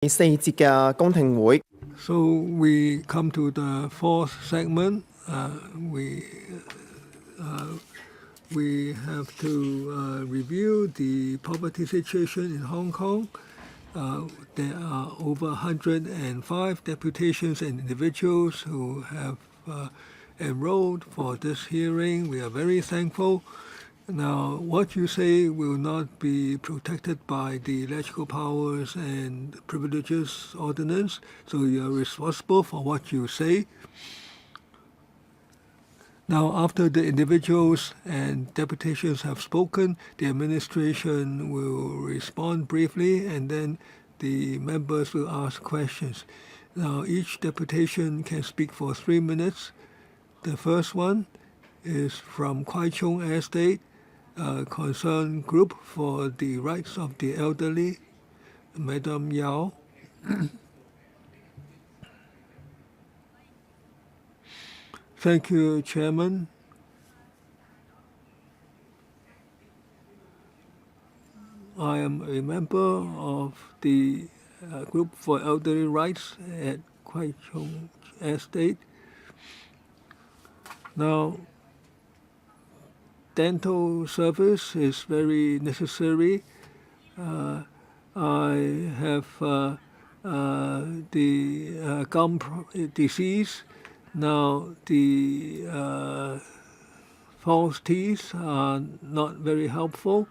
4節嘅公聽會。 So we come to the fourth segment. We have to review the poverty situation in Hong Kong. There are over 105 deputations and individuals who have enrolled for this hearing. We are very thankful. Now, what you say will not be protected by the Electoral Powers and Privileges Ordinance, so you are responsible for what you say. Now, after the individuals and deputations have spoken, the administration will respond briefly, and then the members will ask questions. Now, each deputation can speak for 3 minutes. The first one is from Kwai Chung Estate, concerned group for the rights of the elderly, Madam Yao. Thank you, Chairman. I am a member of the group for elderly rights at Kwai Chung Estate. Now, dental service is very necessary. I have the gum disease. Now, the false teeth are not very helpful.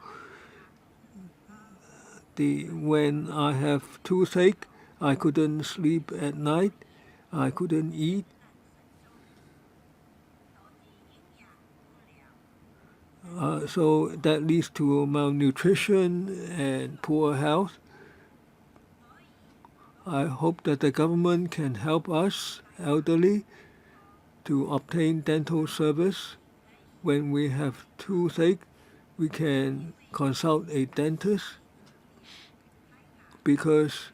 When I have toothache, I couldn't sleep at night. I couldn't eat. So that leads to malnutrition and poor health. I hope that the government can help us, elderly, to obtain dental service. When we have toothache, we can consult a dentist because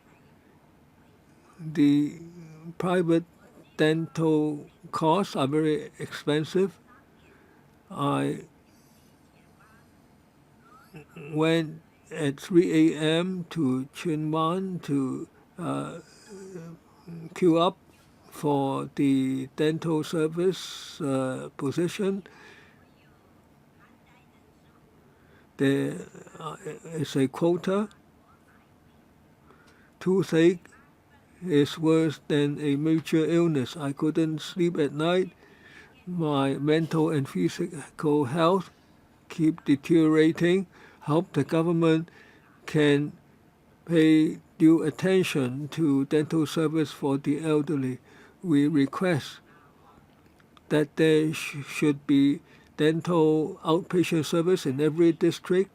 the private dental costs are very expensive. I went at 3 a.m. to Tsuen Wan to queue up for the dental service position. There is a quota. Toothache is worse than a major illness. I couldn't sleep at night. My mental and physical health keep deteriorating. Hope the government can pay due attention to dental service for the elderly. We request that there should be dental outpatient service in every district,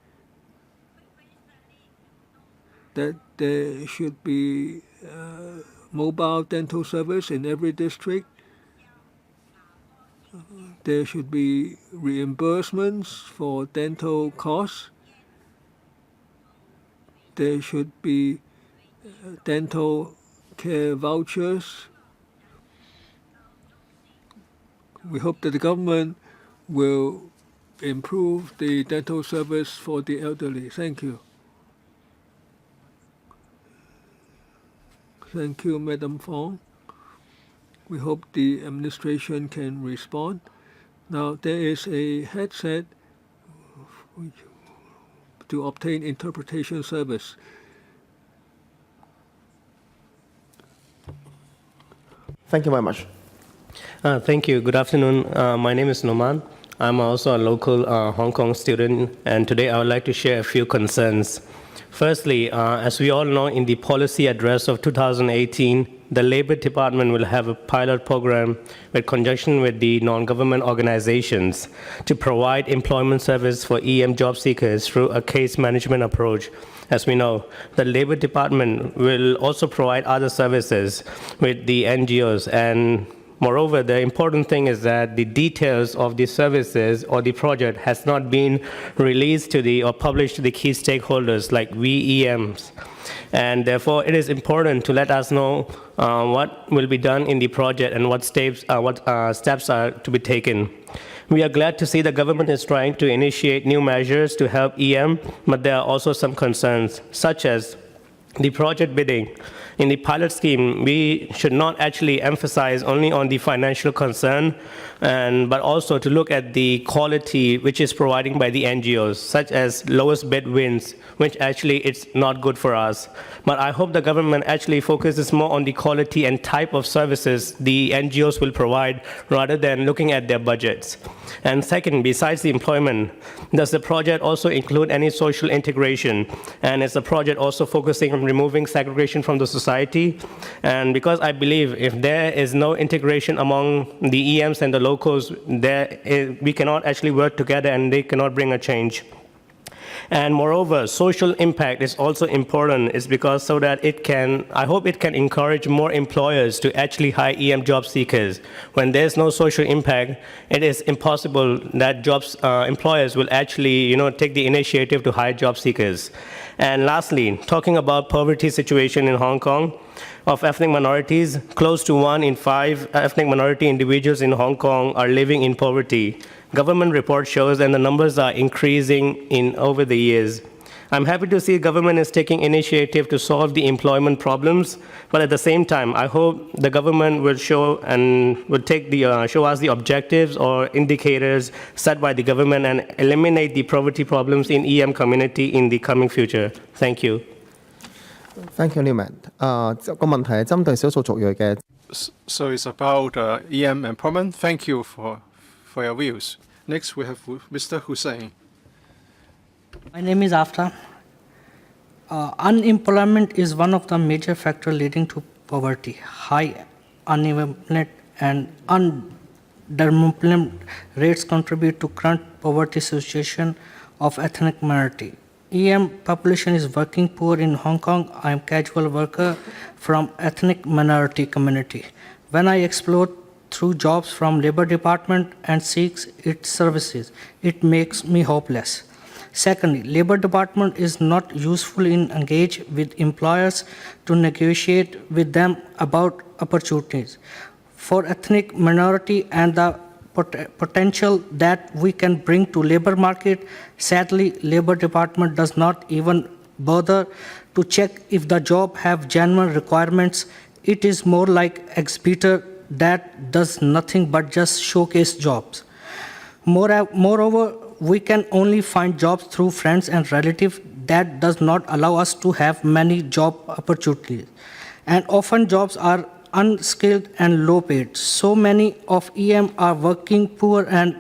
that there should be mobile dental service in every district. There should be reimbursements for dental costs. There should be dental care vouchers. We hope that the government will improve the dental service for the elderly. Thank you. Thank you, Madam Fong. We hope the administration can respond. Now, there is a headset to obtain interpretation service. Thank you very much. Thank you. Good afternoon. My name is Noman. I'm also a local Hong Kong student, and today I would like to share a few concerns. Firstly, as we all know, in the policy address of 2018, the Labor Department will have a pilot program in conjunction with the non-government organizations to provide employment service for EM job seekers through a case management approach. As we know, the Labor Department will also provide other services with the NGOs, and moreover, the important thing is that the details of the services or the project has not been released to or published to the key stakeholders like VEMs. And therefore, it is important to let us know what will be done in the project and what steps are to be taken. We are glad to see the government is trying to initiate new measures to help EM, but there are also some concerns, such as the project bidding. in the pilot scheme, we should not actually emphasize only on the financial concern, but also to look at the quality which is provided by the NGOs, such as lowest bid wins, which actually it's not good for us. But I hope the government actually focuses more on the quality and type of services the NGOs will provide rather than looking at their budgets. And second, besides the employment, does the project also include any social integration? And is the project also focusing on removing segregation from the society? And because I believe if there is no integration among the EMs and the locals, we cannot actually work together and they cannot bring a change. And moreover, social impact is also important. It's because so that I hope it can encourage more employers to actually hire EM job seekers. When there's no social impact, it is impossible that employers will actually, take the initiative to hire job seekers. And lastly, talking about poverty situation in Hong Kong, of ethnic minorities, close to 1 in 5 ethnic minority individuals in Hong Kong are living in poverty. Government report shows that the numbers are increasing over the years. I'm happy to see government is taking initiative to solve the employment problems, but at the same time, I hope the government will show us the objectives or indicators set by the government and eliminate the poverty problems in EM community in the coming future. Thank you. Thank you, Newman. 個問題係針對少數族裔嘅。So it's about EM empowerment. Thank you for your views. Next, we have Mr. Hussain. My name is Afta. Unemployment is one of the major factors leading to poverty. High unemployment and underemployment rates contribute to current poverty situation of ethnic minority. EM population is working poor in Hong Kong. I am casual worker from ethnic minority community. When I explore through jobs from Labor Department and seeks its services, it makes me hopeless. Secondly, Labor Department is not useful in engage with employers to negotiate with them about opportunities. For ethnic minority and the potential that we can bring to labor market, sadly, Labor Department does not even bother to check if the job have genuine requirements. It is more like exhibitor that does nothing but just showcase jobs. Moreover, we can only find jobs through friends and relatives. That does not allow us to have many job opportunities. And often jobs are unskilled and low paid. So many of EM are working poor and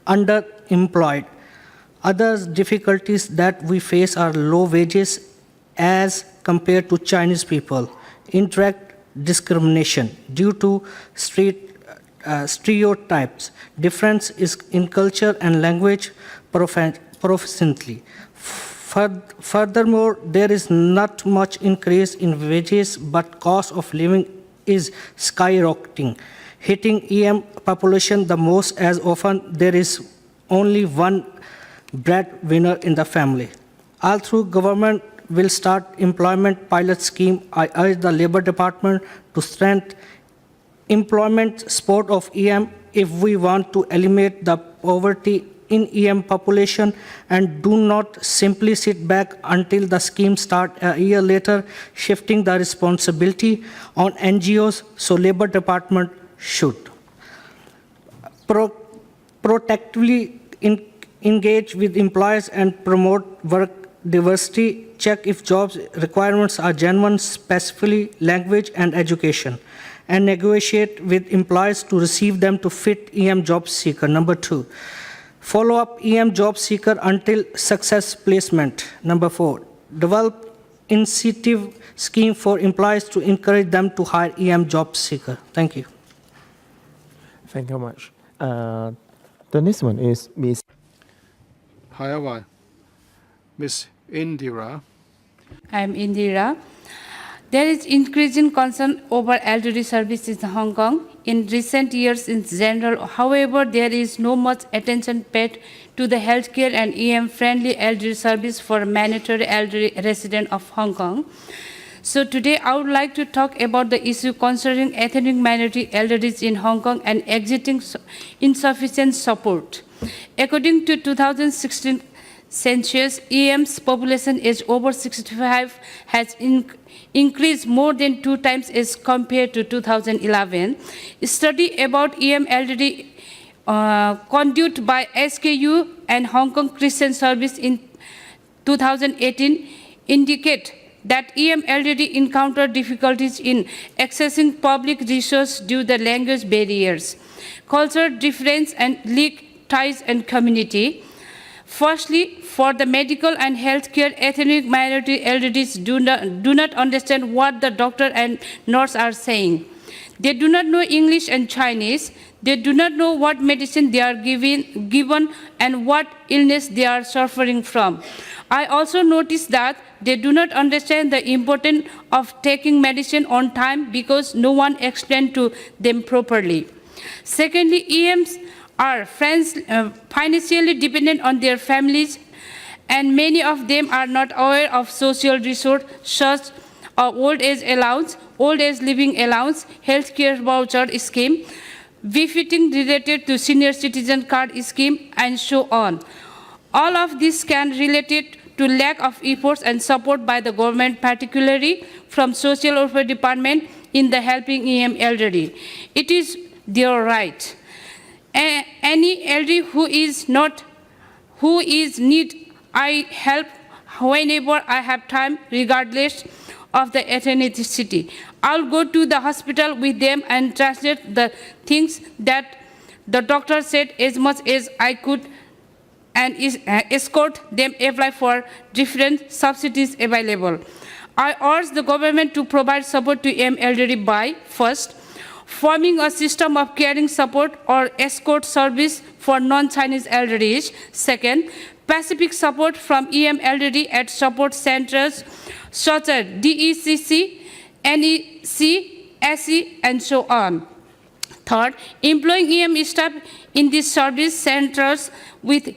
underemployed. Other difficulties that we face are low wages as compared to Chinese people, indirect discrimination due to stereotypes, difference is in culture and language proficiently. Furthermore, there is not much increase in wages, but cost of living is skyrocketing, hitting EM population the most as often there is only one breadwinner in the family. Although government will start employment pilot scheme, I urge the Labor Department to strengthen employment support of EM if we want to eliminate the poverty in EM population, and do not simply sit back until the scheme starts a year later, shifting the responsibility on NGOs, so Labor Department should proactively engage with employers and promote work diversity, check if jobs requirements are genuine, specifically language and education, and negotiate with employers to receive them to fit EM job seeker. Number 2, follow up EM job seeker until success placement. Number 4, develop incentive scheme for employers to encourage them to hire EM job seeker. Thank you. Thank you very much. The next one is Ms. However, Ms. Indira. I'm Indira. There is increasing concern over elderly services in Hong Kong in recent years in general. However, there is no much attention paid to the healthcare and EM-friendly elderly service for mandatory elderly residents of Hong Kong. So today I would like to talk about the issue concerning ethnic minority elderly in Hong Kong and exiting insufficient support. According to 2016 census, EM's population age over 65 has increased more than 2 times as compared to 2011. A study about EM elderly conducted by SKU and Hong Kong Christian Service in 2018 indicate that EM elderly encounter difficulties in accessing public resources due to language barriers, cultural difference, and leak ties and community. Firstly, for the medical and healthcare, ethnic minority elderlies do not understand what the doctor and nurse are saying. They do not know English and Chinese. They do not know what medicine they are given and what illness they are suffering from. I also noticed that they do not understand the importance of taking medicine on time because no one explained to them properly. Secondly, EMs are financially dependent on their families, and many of them are not aware of social resources such as old age allowance, old age living allowance, healthcare voucher scheme, befitting related to senior citizen card scheme, and so on. All of this can relate to lack of efforts and support by the government, particularly from Social Welfare Department in the helping EM elderly. It is their right. Any elderly who is need, I help whenever I have time, regardless of the ethnicity. I'll go to the hospital with them and translate the things that the doctor said as much as I could, and escort them apply for different subsidies available. I urge the government to provide support to EM elderly by, first, forming a system of caring support or escort service for non-Chinese elderly. Second, specific support from EM elderly at support centers such as DECC, NEC, SE, and so on. Third, employing EM staff in these service centers with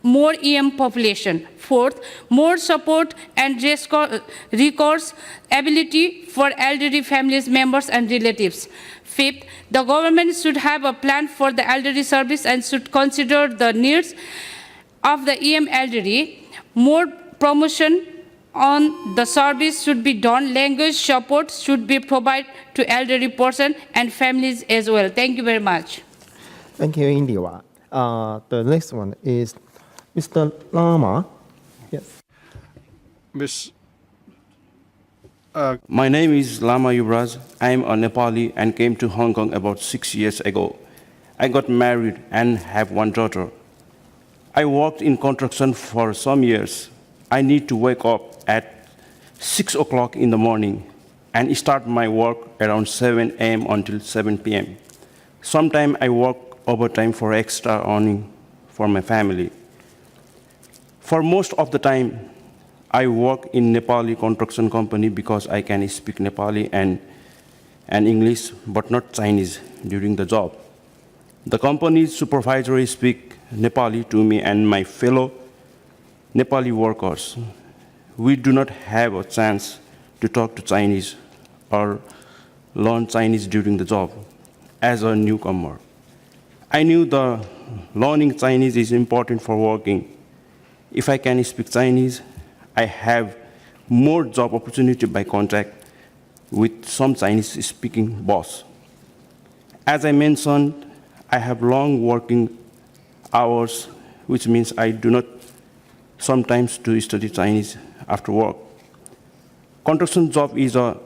more EM population. Fourth, more support and recourse ability for elderly families, members, and relatives. Fifth, the government should have a plan for the elderly service and should consider the needs of the EM elderly. More promotion on the service should be done. Language support should be provided to elderly person and families as well. Thank you very much. Thank you, Indira. The next one is Mr. Lama. Yes. Miss, My name is Lama Yuvraj. I am a Nepali and came to Hong Kong about 6 years ago. I got married and have one daughter. I worked in construction for some years. I need to wake up at 6 o'clock in the morning and start my work around 7 a.m. until 7 p.m. Sometimes I work overtime for extra earning for my family. For most of the time, I work in Nepali construction company because I can speak Nepali and English, but not Chinese during the job. The company's supervisor speak Nepali to me and my fellow Nepali workers. We do not have a chance to talk to Chinese or learn Chinese during the job as a newcomer. I knew the learning Chinese is important for working. If I can speak Chinese, I have more job opportunity by contact with some Chinese-speaking boss. As I mentioned, I have long working hours, which means I do not sometimes to study Chinese after work. Construction job is a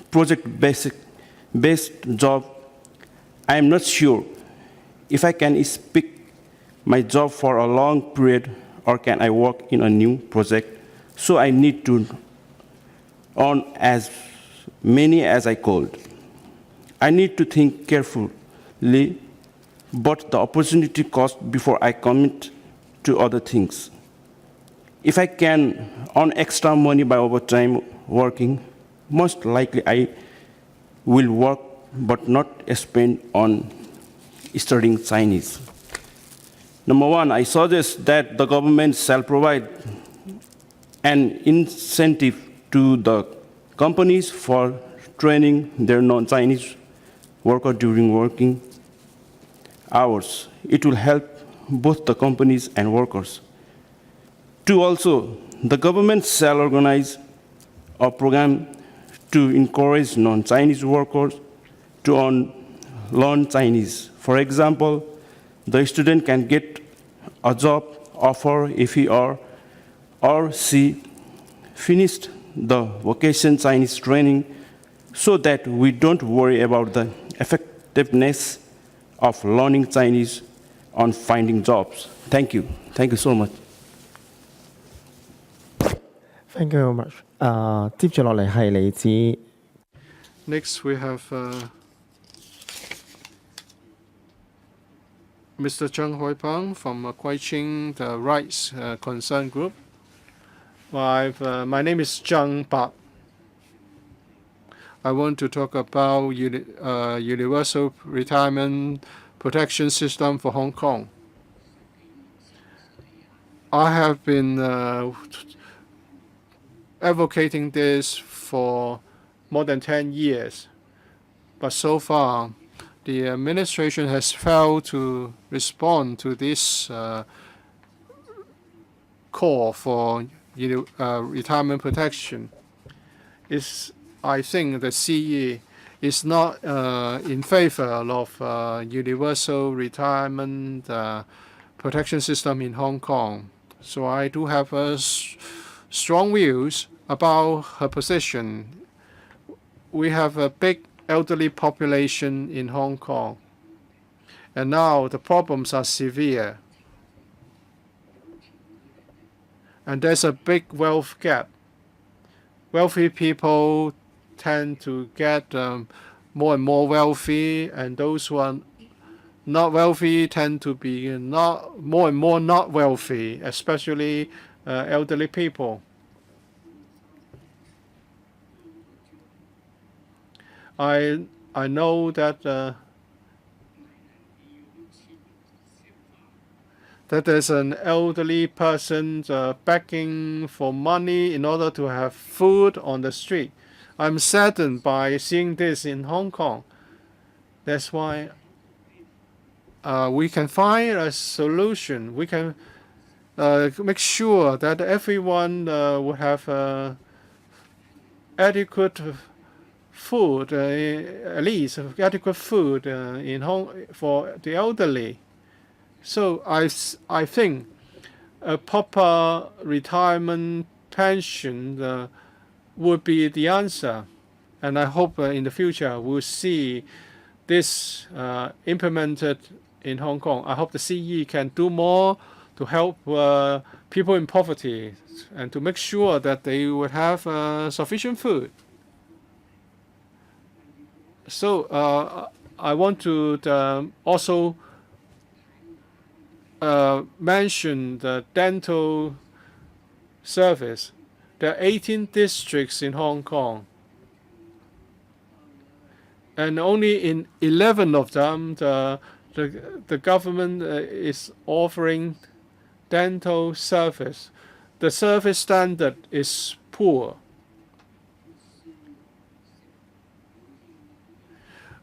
project-based job. I am not sure if I can speak my job for a long period or can I work in a new project. So I need to earn as many as I could. I need to think carefully, but the opportunity cost before I commit to other things. If I can earn extra money by overtime working, most likely I will work but not spend on studying Chinese. Number one, I suggest that the government shall provide an incentive to the companies for training their non-Chinese workers during working hours. It will help both the companies and workers. Two, also, the government shall organize a program to encourage non-Chinese workers to learn Chinese. For example, the student can get a job offer if he or she finished the vocation Chinese training, so that we don't worry about the effectiveness of learning Chinese on finding jobs. Thank you. Thank you so much. Thank you very much. 接住落嚟係嚟自 Next, we have Mr. Zheng Huipeng from Kwai Ching, the Rights Concern Group. My name is Zheng Ba. I want to talk about universal retirement protection system for Hong Kong. I have been advocating this for more than 10 years, but so far the administration has failed to respond to this call for retirement protection. I think the CE is not in favor of universal retirement protection system in Hong Kong. So I do have strong views about her position. We have a big elderly population in Hong Kong, and now the problems are severe. And there's a big wealth gap. Wealthy people tend to get more and more wealthy, and those who are not wealthy tend to be more and more not wealthy, especially elderly people. I know that that there's an elderly person begging for money in order to have food on the street. I'm saddened by seeing this in Hong Kong. That's why we can find a solution. We can make sure that everyone will have adequate food, at least adequate food for the elderly. So I think a proper retirement pension would be the answer, and I hope in the future we'll see this implemented in Hong Kong. I hope the CE can do more to help people in poverty and to make sure that they would have sufficient food. So I want to also mention the dental service. There are 18 districts in Hong Kong, and only in 11 of them the government is offering dental service. The service standard is poor.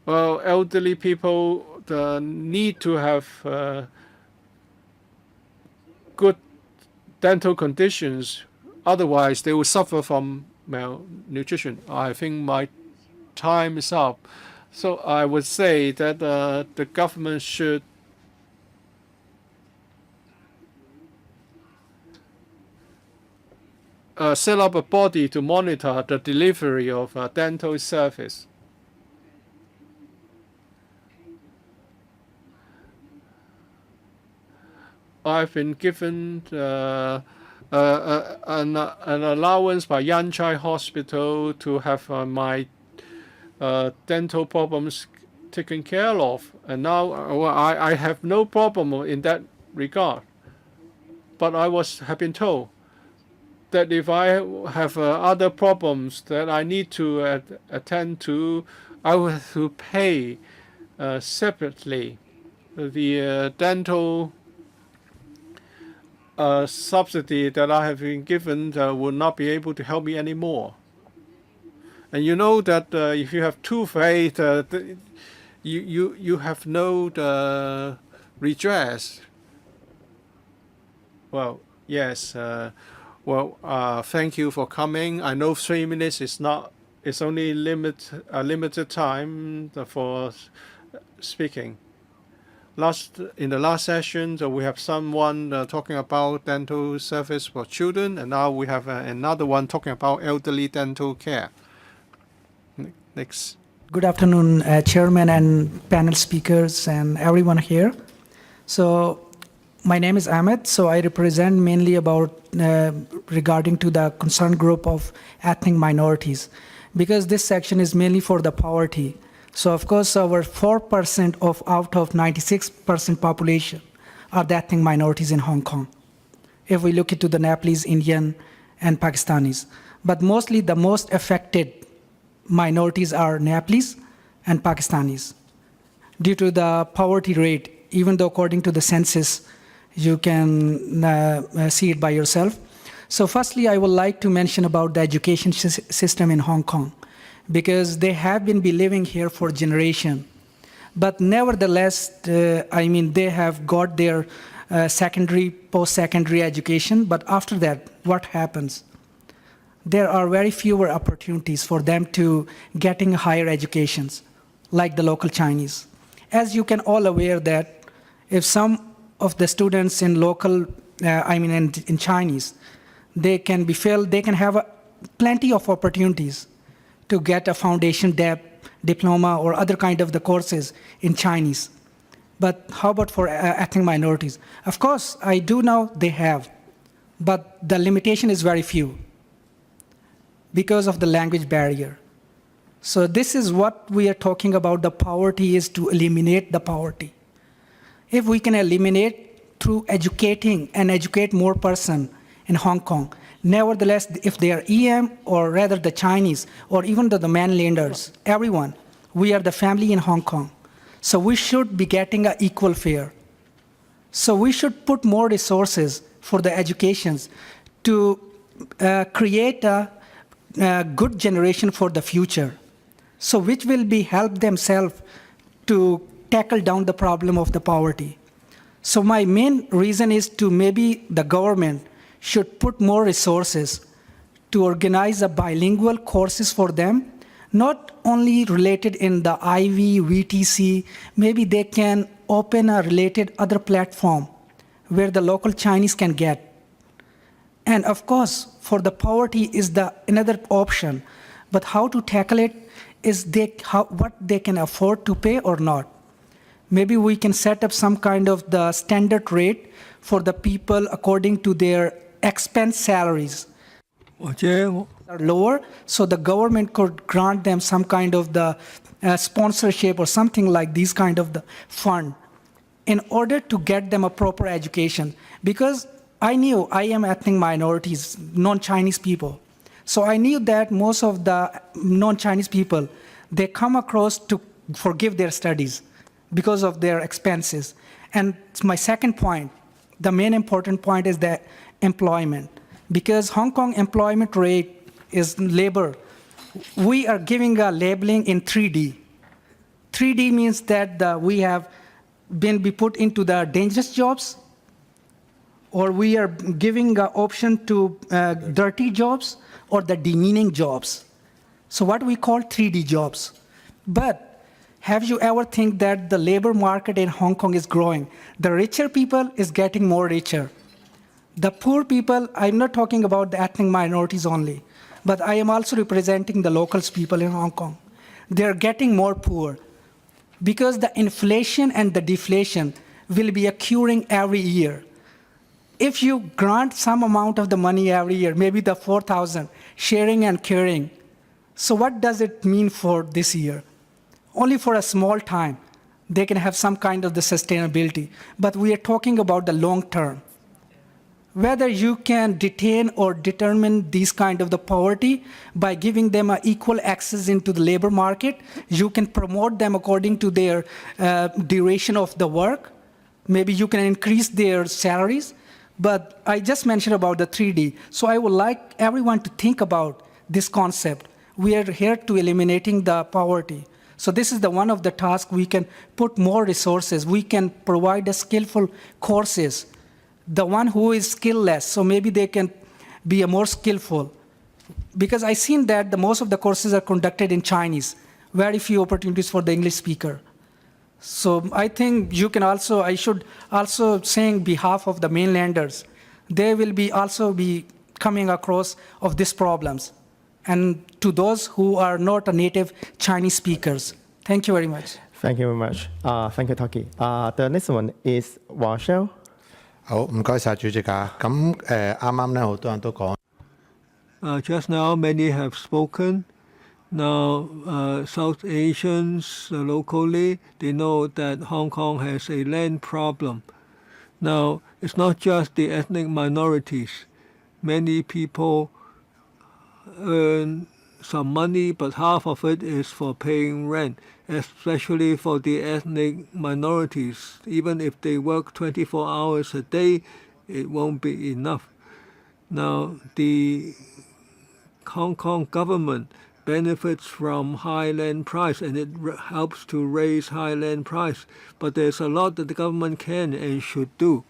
Well, elderly people need to have good dental conditions, otherwise they will suffer from malnutrition. I think my time is up. So I would say that the government should set up a body to monitor the delivery of dental service. I've been given an allowance by Yan Chai Hospital to have my dental problems taken care of, and now I have no problem in that regard. But have been told that if I have other problems that I need to attend to, I will have to pay separately. The dental subsidy that I have been given will not be able to help me anymore. And you know that if you have toothache, you have no redress. Well, Yes. Thank you for coming. I know 3 minutes is not. It's only a limited time for speaking. In the last session, we have someone talking about dental service for children, and now we have another one talking about elderly dental care. Next. Good afternoon, Chairman and panel speakers and everyone here. So my name is Ahmed. So I represent mainly about regarding to the concerned group of ethnic minorities, because this section is mainly for the poverty. So of course, our 4% out of 96% population are the ethnic minorities in Hong Kong. If we look into the Nepalese, Indian, and Pakistanis, but mostly the most affected minorities are Nepalese and Pakistanis. Due to the poverty rate, even though according to the census, you can see it by yourself. So firstly, I would like to mention about the education system in Hong Kong, because they have been living here for generations. But nevertheless, they have got their secondary, post-secondary education, but after that, what happens? There are very fewer opportunities for them to getting higher educations, like the local Chinese. As you can all aware that if some of the students in local, in Chinese, they can have plenty of opportunities to get a foundation diploma or other kind of the courses in Chinese. But how about for ethnic minorities? Of course, I do know they have, but the limitation is very few because of the language barrier. So this is what we are talking about. The poverty is to eliminate the poverty. If we can eliminate through educating and educate more person in Hong Kong, nevertheless, if they are EM or rather the Chinese or even the mainlanders, everyone, we are the family in Hong Kong. So we should be getting an equal fare. So we should put more resources for the educations to create a good generation for the future. So which will be help themselves to tackle down the problem of the poverty. So my main reason is to maybe the government should put more resources to organize a bilingual courses for them, not only related in the IV, VTC, maybe they can open a related other platform where the local Chinese can get. And of course, for the poverty is the another option, but how to tackle it is what they can afford to pay or not. Maybe we can set up some kind of the standard rate for the people according to their expense salaries are lower, so the government could grant them some kind of the sponsorship or something like these kind of the fund in order to get them a proper education. Because I am ethnic minorities, non-Chinese people. So I knew that most of the non-Chinese people, they come across to forgive their studies because of their expenses. And my second point, the main important point is that employment. Because Hong Kong employment rate is labor. We are giving a labeling in 3D. 3D means that we have been put into the dangerous jobs, or we are giving an option to dirty jobs or the demeaning jobs. So what we call 3D jobs. But have you ever think that the labor market in Hong Kong is growing? The richer people is getting more richer. The poor people, I'm not talking about the ethnic minorities only, but I am also representing the locals people in Hong Kong. They're getting more poor because the inflation and the deflation will be occurring every year. If you grant some amount of the money every year, maybe the 4,000, sharing and caring, so what does it mean for this year? Only for a small time, they can have some kind of the sustainability, but we are talking about the long term. Whether you can detain or determine these kind of the poverty by giving them an equal access into the labor market, you can promote them according to their duration of the work. Maybe you can increase their salaries. But I just mentioned about the 3D. So I would like everyone to think about this concept. We are here to eliminating the poverty. So this is the one of the tasks we can put more resources. We can provide a skillful courses the one who is skillless, so maybe they can be a more skillful. Because I've seen that most of the courses are conducted in Chinese, very few opportunities for the English speaker. So I think you can also, I should also say on behalf of the mainlanders, they will be also be coming across of these problems. And to those who are not a native Chinese speakers. Thank you very much. Thank you very much. Thank you, Taki. The next one is Warshel. 好，唔該晒主席啊。咁啱啱咧，好多人都講。 Just now, many have spoken. Now, South Asians locally, they know that Hong Kong has a land problem. Now, it's not just the ethnic minorities. Many people earn some money, but half of it is for paying rent, especially for the ethnic minorities. Even if they work 24 hours a day, it won't be enough. Now, the Hong Kong government benefits from high land price, and it helps to raise high land price. But there's a lot that the government can and should do.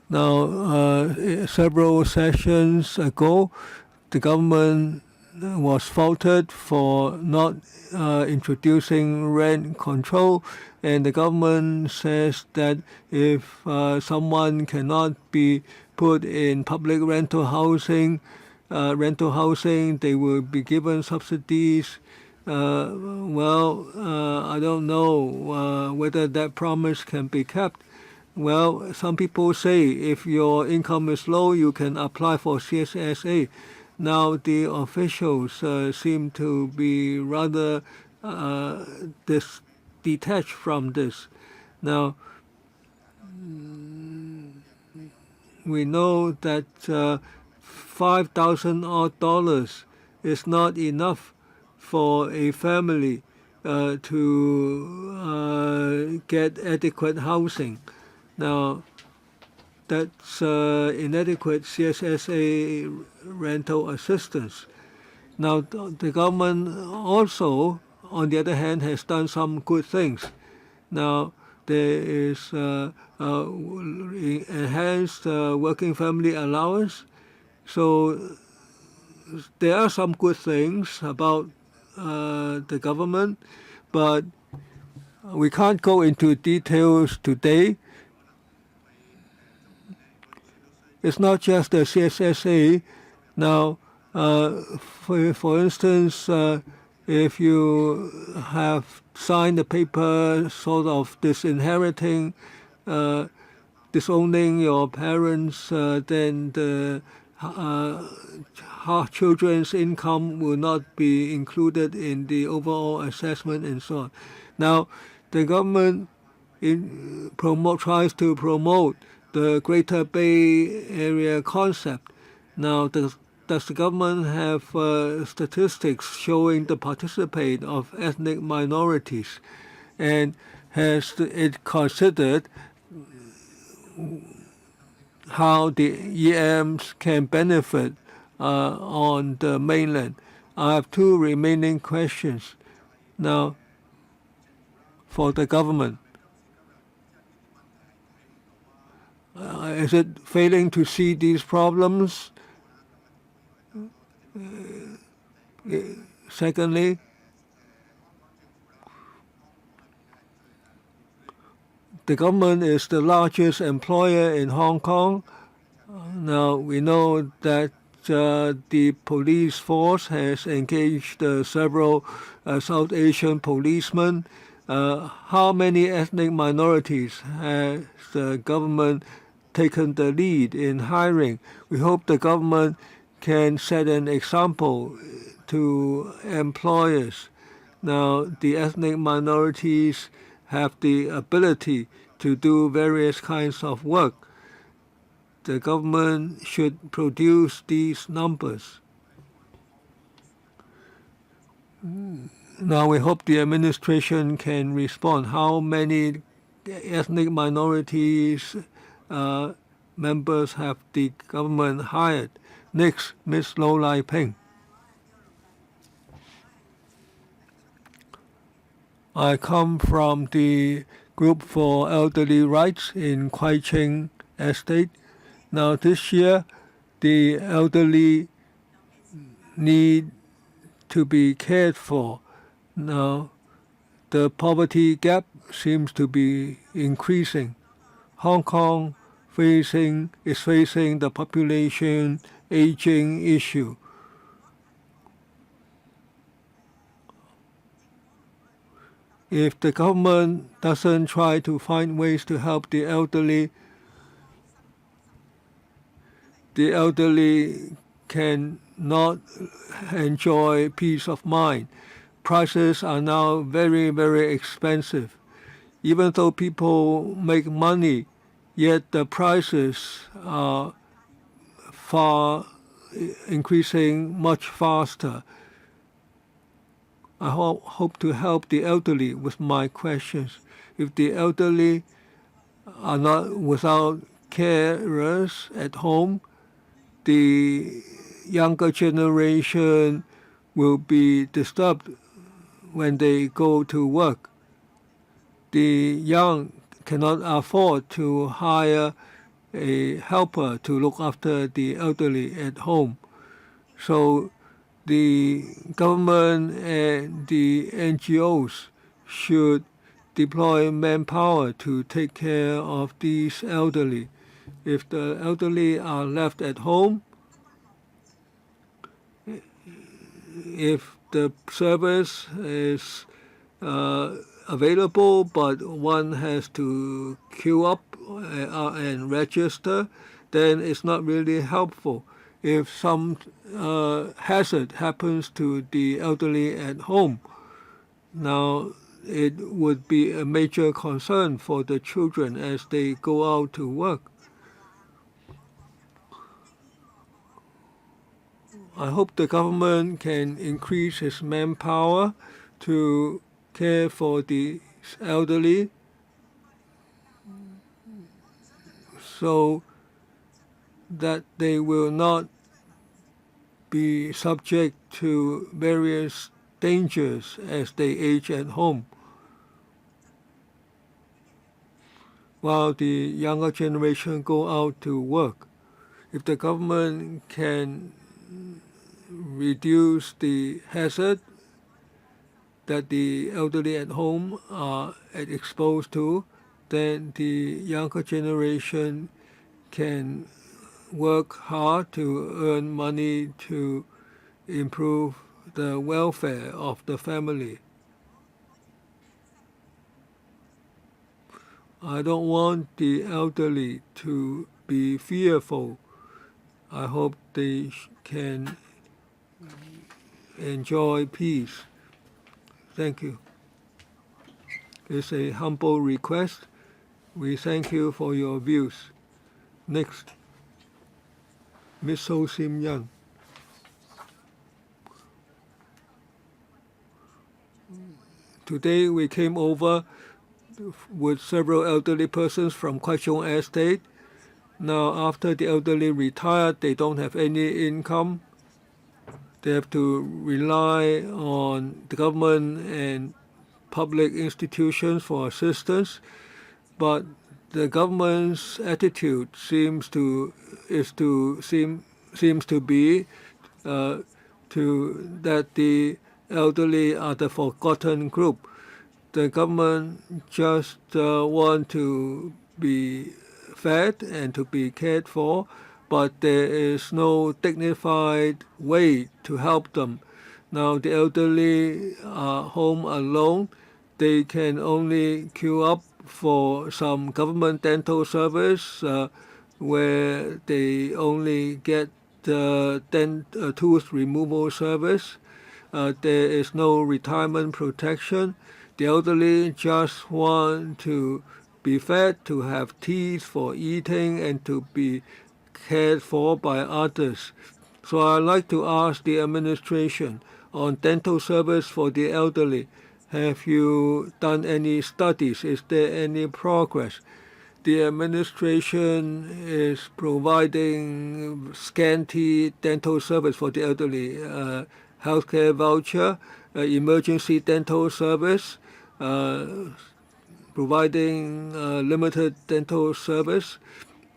Now, several sessions ago, the government was faulted for not introducing rent control, and the government says that if someone cannot be put in public rental housing, they will be given subsidies. I don't know whether that promise can be kept. Well, some people say if your income is low, you can apply for CSSA. Now the officials seem to be rather detached from this. Now, we know that $5,000 odd is not enough for a family to get adequate housing. Now, that's inadequate CSSA rental assistance. Now, the government also, on the other hand, has done some good things. Now, there is enhanced working family allowance. So there are some good things about the government, but we can't go into details today. It's not just the CSSA. Now, for instance, if you have signed a paper sort of disowning your parents, then the children's income will not be included in the overall assessment and so on. Now, the government tries to promote the Greater Bay Area concept. Now, does the government have statistics showing the participation of ethnic minorities? And has it considered how the EMs can benefit on the mainland? I have two remaining questions. Now, for the government, is it failing to see these problems? Secondly, the government is the largest employer in Hong Kong. Now, we know that the police force has engaged several South Asian policemen. How many ethnic minorities has the government taken the lead in hiring? We hope the government can set an example to employers. Now, the ethnic minorities have the ability to do various kinds of work. The government should produce these numbers. Now we hope the administration can respond. How many ethnic minorities members have the government hired? Next, Ms. Lo Lai Peng. I come from the Group for Elderly Rights in Kwai Ching estate. Now this year, the elderly need to be cared for. Now the poverty gap seems to be increasing. Hong Kong is facing the population aging issue. If the government doesn't try to find ways to help the elderly cannot enjoy peace of mind. Prices are now very, very expensive. Even though people make money, yet the prices are increasing much faster. I hope to help the elderly with my questions. If the elderly are not without carers at home, the younger generation will be disturbed when they go to work. The young cannot afford to hire a helper to look after the elderly at home. So the government and the NGOs should deploy manpower to take care of these elderly. If the elderly are left at home, if the service is available but one has to queue up and register, then it's not really helpful. If some hazard happens to the elderly at home, now it would be a major concern for the children as they go out to work. I hope the government can increase its manpower to care for the elderly so that they will not be subject to various dangers as they age at home, while the younger generation go out to work. If the government can reduce the hazard that the elderly at home are exposed to, then the younger generation can work hard to earn money to improve the welfare of the family. I don't want the elderly to be fearful. I hope they can enjoy peace. Thank you. It's a humble request. We thank you for your views. Next, Ms. Ho Sim Yan. Today we came over with several elderly persons from Kwai Chung Estate. Now, after the elderly retired, they don't have any income. They have to rely on the government and public institutions for assistance. But the government's attitude seems to be that the elderly are the forgotten group. The government just want to be fed and to be cared for, but there is no dignified way to help them. Now the elderly are home alone. They can only queue up for some government dental service where they only get tooth removal service. There is no retirement protection. The elderly just want to be fed, to have teeth for eating, and to be cared for by others. So I'd like to ask the administration on dental service for the elderly. Have you done any studies? Is there any progress? The administration is providing scanty dental service for the elderly, healthcare voucher, emergency dental service, providing limited dental service.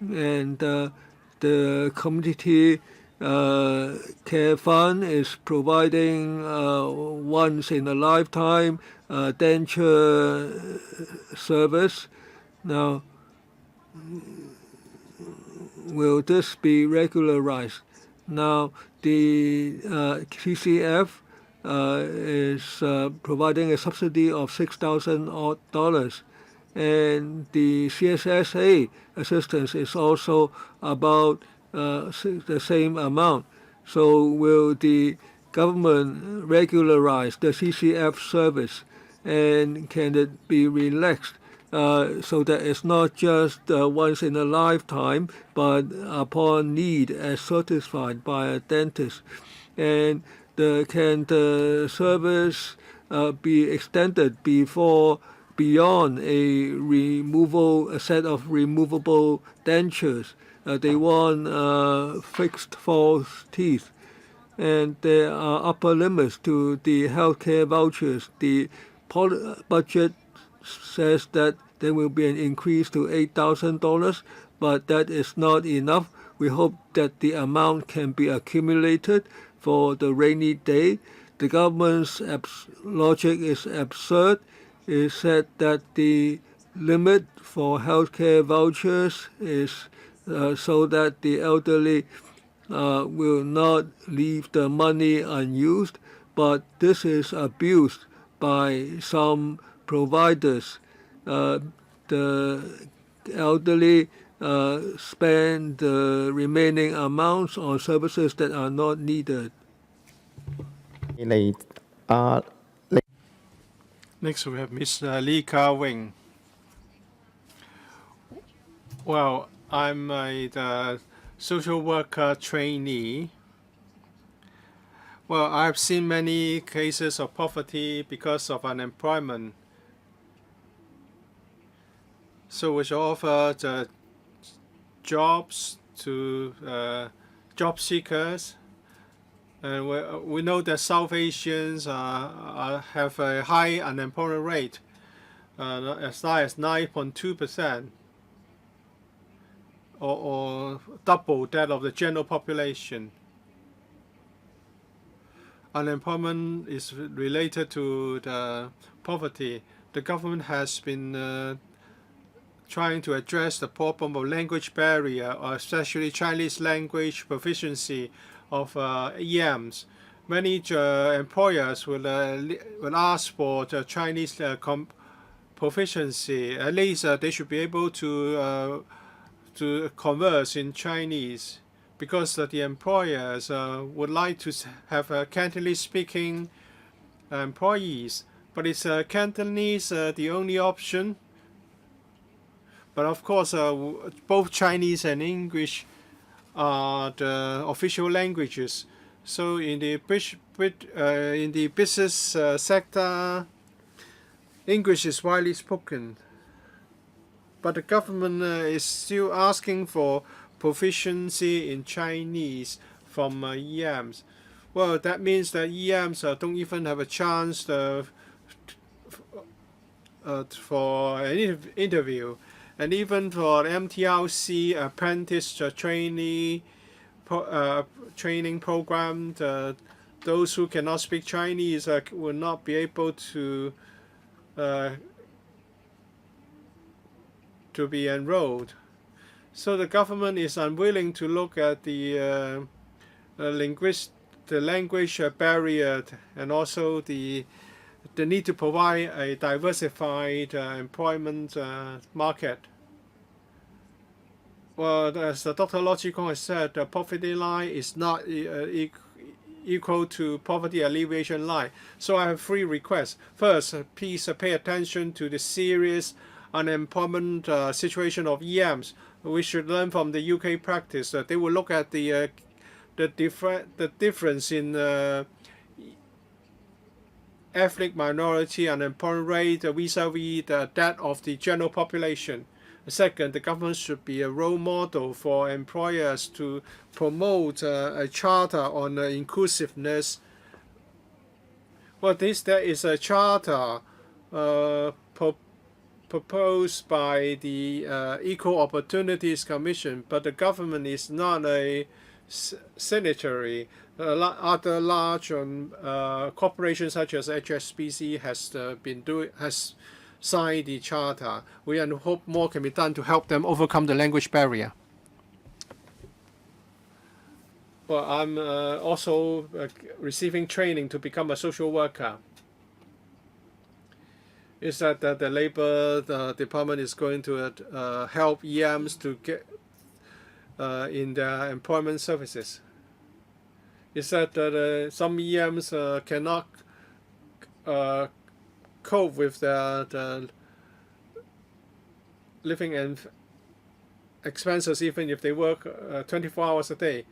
and the community care fund is providing once in a lifetime denture service. Now, will this be regularized? Now, the CCF is providing a subsidy of $6,000, and the CSSA assistance is also about the same amount. So, will the government regularize the CCF service, and can it be relaxed? So that it's not just once in a lifetime, but upon need as certified by a dentist. And can the service be extended beyond a set of removable dentures? They want fixed false teeth. And there are upper limits to the healthcare vouchers. The budget says that there will be an increase to $8,000, but that is not enough. We hope that the amount can be accumulated for the rainy day. The government's logic is absurd. It said that the limit for healthcare vouchers is so that the elderly will not leave the money unused, but this is abused by some providers. The elderly spend the remaining amounts on services that are not needed. Next, we have Ms. Lee Ka-wing. Well, I'm a social worker trainee. Well, I've seen many cases of poverty because of unemployment. So we should offer jobs to job seekers. And we know that South Asians have a high unemployment rate, as high as 9.2%, or double that of the general population. Unemployment is related to the poverty. The government has been trying to address the problem of language barrier, especially Chinese language proficiency of EMs. Many employers will ask for the Chinese proficiency. At least they should be able to converse in Chinese, because the employers would like to have Cantonese speaking employees. But is Cantonese the only option? But of course, both Chinese and English are the official languages. So in the business sector, English is widely spoken. But the government is still asking for proficiency in Chinese from EMs. Well, that means that EMs don't even have a chance for an interview. And even for MTRC apprentice training program, those who cannot speak Chinese will not be able to be enrolled. So the government is unwilling to look at the language barrier, and also the need to provide a diversified employment market. Well, as Dr. Lo Chi-kung has said, the poverty line is not equal to poverty alleviation line. So I have three requests. First, please pay attention to the serious unemployment situation of EMs. We should learn from the UK practice. They will look at the difference in ethnic minority unemployment rate vis-a-vis that of the general population. Second, the government should be a role model for employers to promote a charter on inclusiveness. Well, there is a charter proposed by the Equal Opportunities Commission, but the government is not a signatory. Other large corporations such as HSBC has signed the charter. We hope more can be done to help them overcome the language barrier. Well, I'm also receiving training to become a social worker. Is that the Labor Department is going to help EMs to get in their employment services? Is that some EMs cannot cope with the living and expenses even if they work 24 hours a day?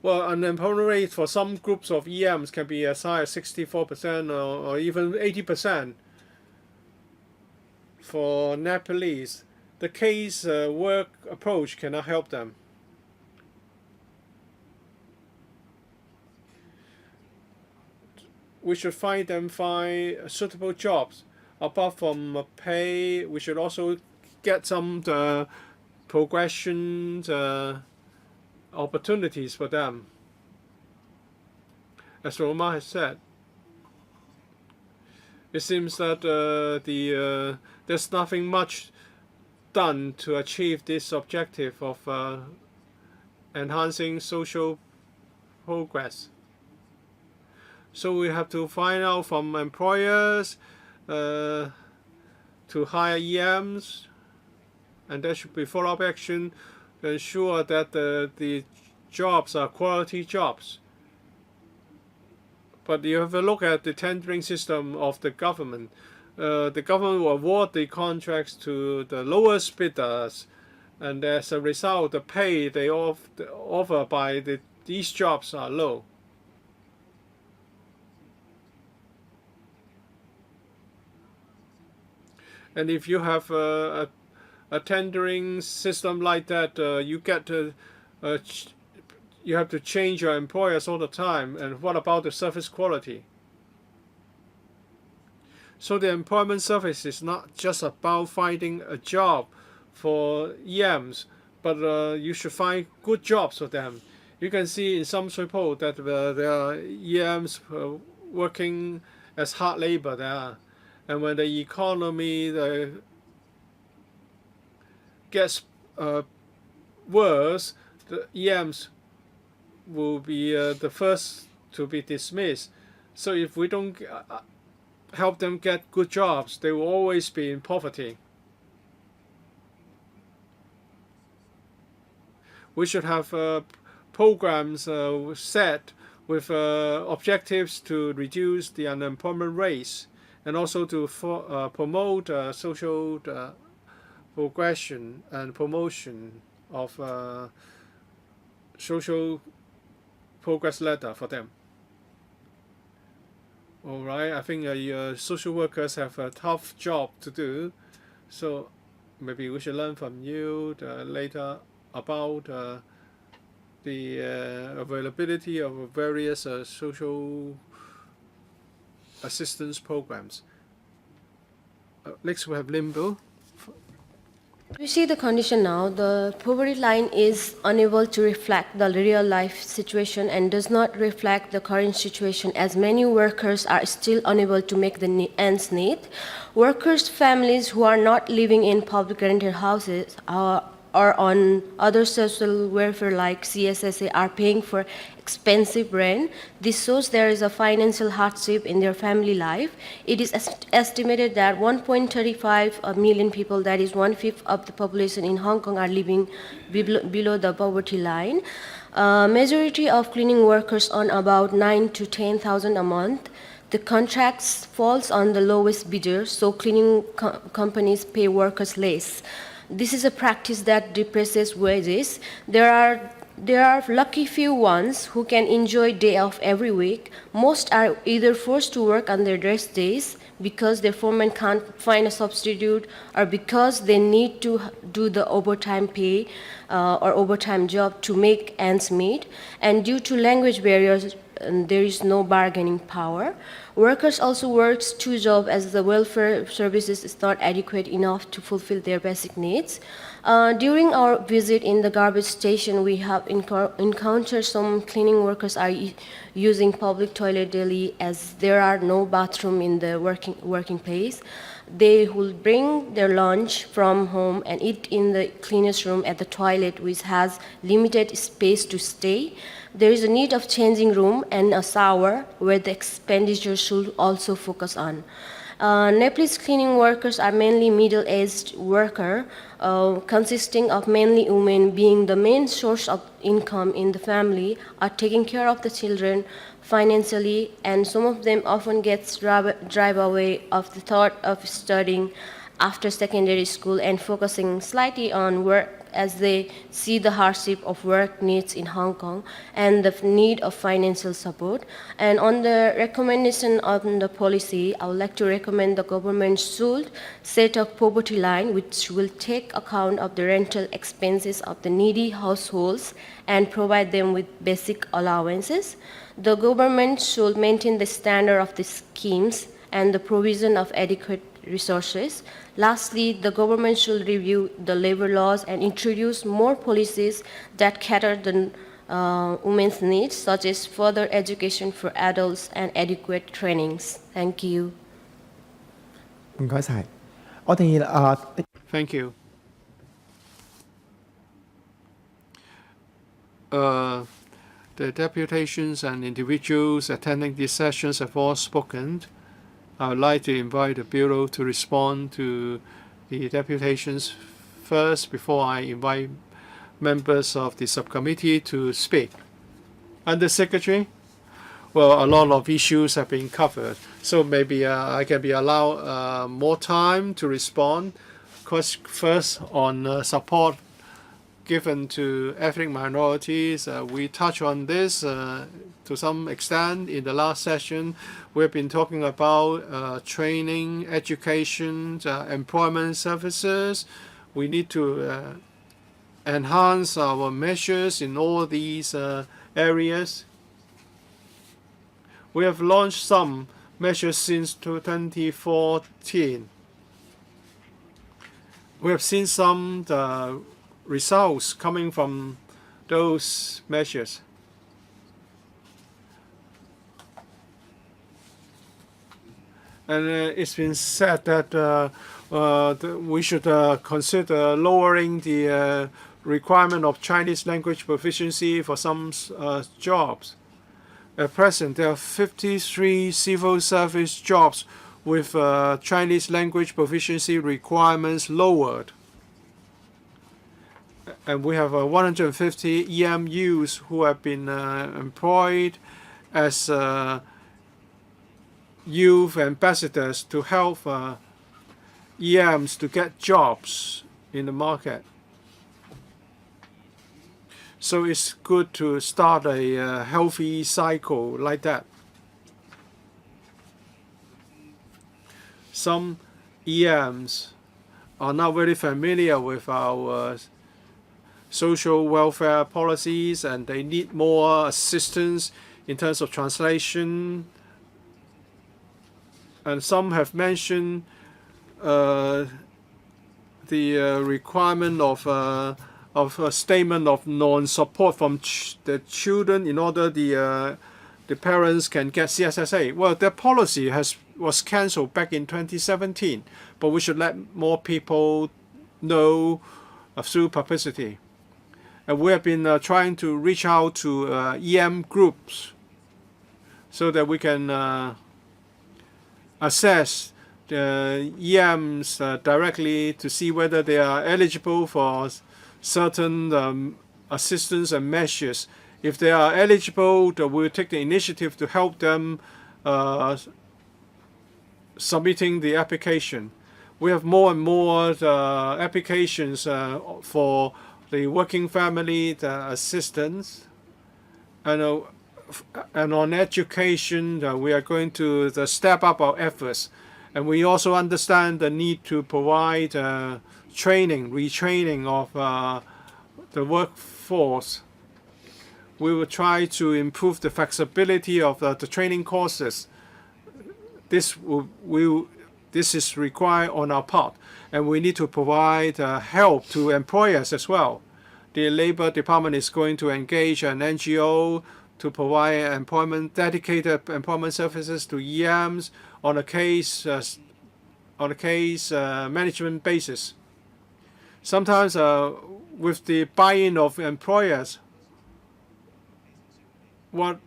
Well, unemployment rate for some groups of EMs can be as high as 64% or even 80%. For Nepalese, the case work approach cannot help them. We should find suitable jobs. Apart from pay, we should also get some progression opportunities for them. As Roma has said, it seems that there's nothing much done to achieve this objective of enhancing social progress. So we have to find out from employers to hire EMs, and there should be follow-up action to ensure that the jobs are quality jobs. But you have a look at the tendering system of the government. The government will award the contracts to the lowest bidders, and as a result, the pay they offer by these jobs are low. And if you have a tendering system like that, you have to change your employers all the time. And what about the service quality? So the employment service is not just about finding a job for EMs, but you should find good jobs for them. You can see in some report that there are EMs working as hard labor there. And when the economy gets worse, the EMs will be the first to be dismissed. So if we don't help them get good jobs, they will always be in poverty. We should have programs set with objectives to reduce the unemployment rates, and also to promote social progression and promotion of social progress ladder for them. All right, I think social workers have a tough job to do, so maybe we should learn from you later about the availability of various social assistance programs. Next we have Limbo. We see the condition now. The poverty line is unable to reflect the real life situation and does not reflect the current situation, as many workers are still unable to make the ends meet. Workers' families who are not living in public rented houses or on other social welfare like CSSA are paying for expensive rent. This shows there is a financial hardship in their family life. It is estimated that 1.35 million people, that is 1/5 of the population in Hong Kong, are living below the poverty line. Majority of cleaning workers earn about 9,000 to 10,000 a month. The contracts falls on the lowest bidder, so cleaning companies pay workers less. This is a practice that depresses wages. There are lucky few ones who can enjoy day off every week. Most are either forced to work on their rest days because their foreman can't find a substitute, or because they need to do the overtime pay or overtime job to make ends meet. And due to language barriers, there is no bargaining power. Workers also works two jobs as the welfare services is not adequate enough to fulfill their basic needs. During our visit in the garbage station, we have encountered some cleaning workers are using public toilet daily as there are no bathroom in the working place. They will bring their lunch from home and eat in the cleanest room at the toilet, which has limited space to stay. There is a need of changing room and a shower where the expenditure should also focus on. Nepalese cleaning workers are mainly middle-aged workers, consisting of mainly women being the main source of income in the family, are taking care of the children financially, and some of them often gets drive away of the thought of studying after secondary school and focusing slightly on work as they see the hardship of work needs in Hong Kong and the need of financial support. And on the recommendation of the policy, I would like to recommend the government should set a poverty line which will take account of the rental expenses of the needy households and provide them with basic allowances. The government should maintain the standard of the schemes and the provision of adequate resources. Lastly, the government should review the labor laws and introduce more policies that cater the women's needs, such as further education for adults and adequate trainings. Thank you. Không có sai. Thì Thank you. The deputations and individuals attending these sessions have all spoken. I would like to invite the Bureau to respond to the deputations first before I invite members of the subcommittee to speak. Under Secretary? Well, a lot of issues have been covered, so maybe I can be allowed more time to respond. First, on support given to ethnic minorities, we touched on this to some extent in the last session. We've been talking about training, education, employment services. We need to enhance our measures in all these areas. We have launched some measures since 2014. We have seen some results coming from those measures. And it's been said that we should consider lowering the requirement of Chinese language proficiency for some jobs. At present, there are 53 civil service jobs with Chinese language proficiency requirements lowered. And we have 150 EMUs who have been employed as youth ambassadors to help EMs to get jobs in the market. So it's good to start a healthy cycle like that. Some EMs are not very familiar with our social welfare policies and they need more assistance in terms of translation. And some have mentioned the requirement of a statement of non-support from the children in order the parents can get CSSA. Well, that policy was cancelled back in 2017, but we should let more people know through publicity. And we have been trying to reach out to EM groups so that we can assess the EMs directly to see whether they are eligible for certain assistance and measures. If they are eligible, we'll take the initiative to help them submitting the application. We have more and more applications for the working family assistance, and on education, we are going to step up our efforts. And we also understand the need to provide training, retraining of the workforce. We will try to improve the flexibility of the training courses this this is required on our part, and we need to provide help to employers as well. The Labor Department is going to engage an NGO to provide dedicated employment services to EMs on a case management basis. Sometimes with the buy-in of employers, what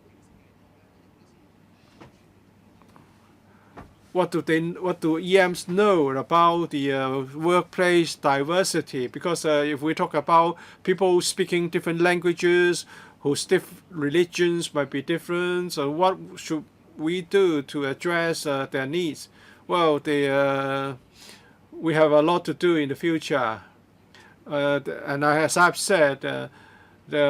do EMs know about the workplace diversity? Because if we talk about people speaking different languages, whose religions might be different, so what should we do to address their needs? Well, we have a lot to do in the future. And as I've said, the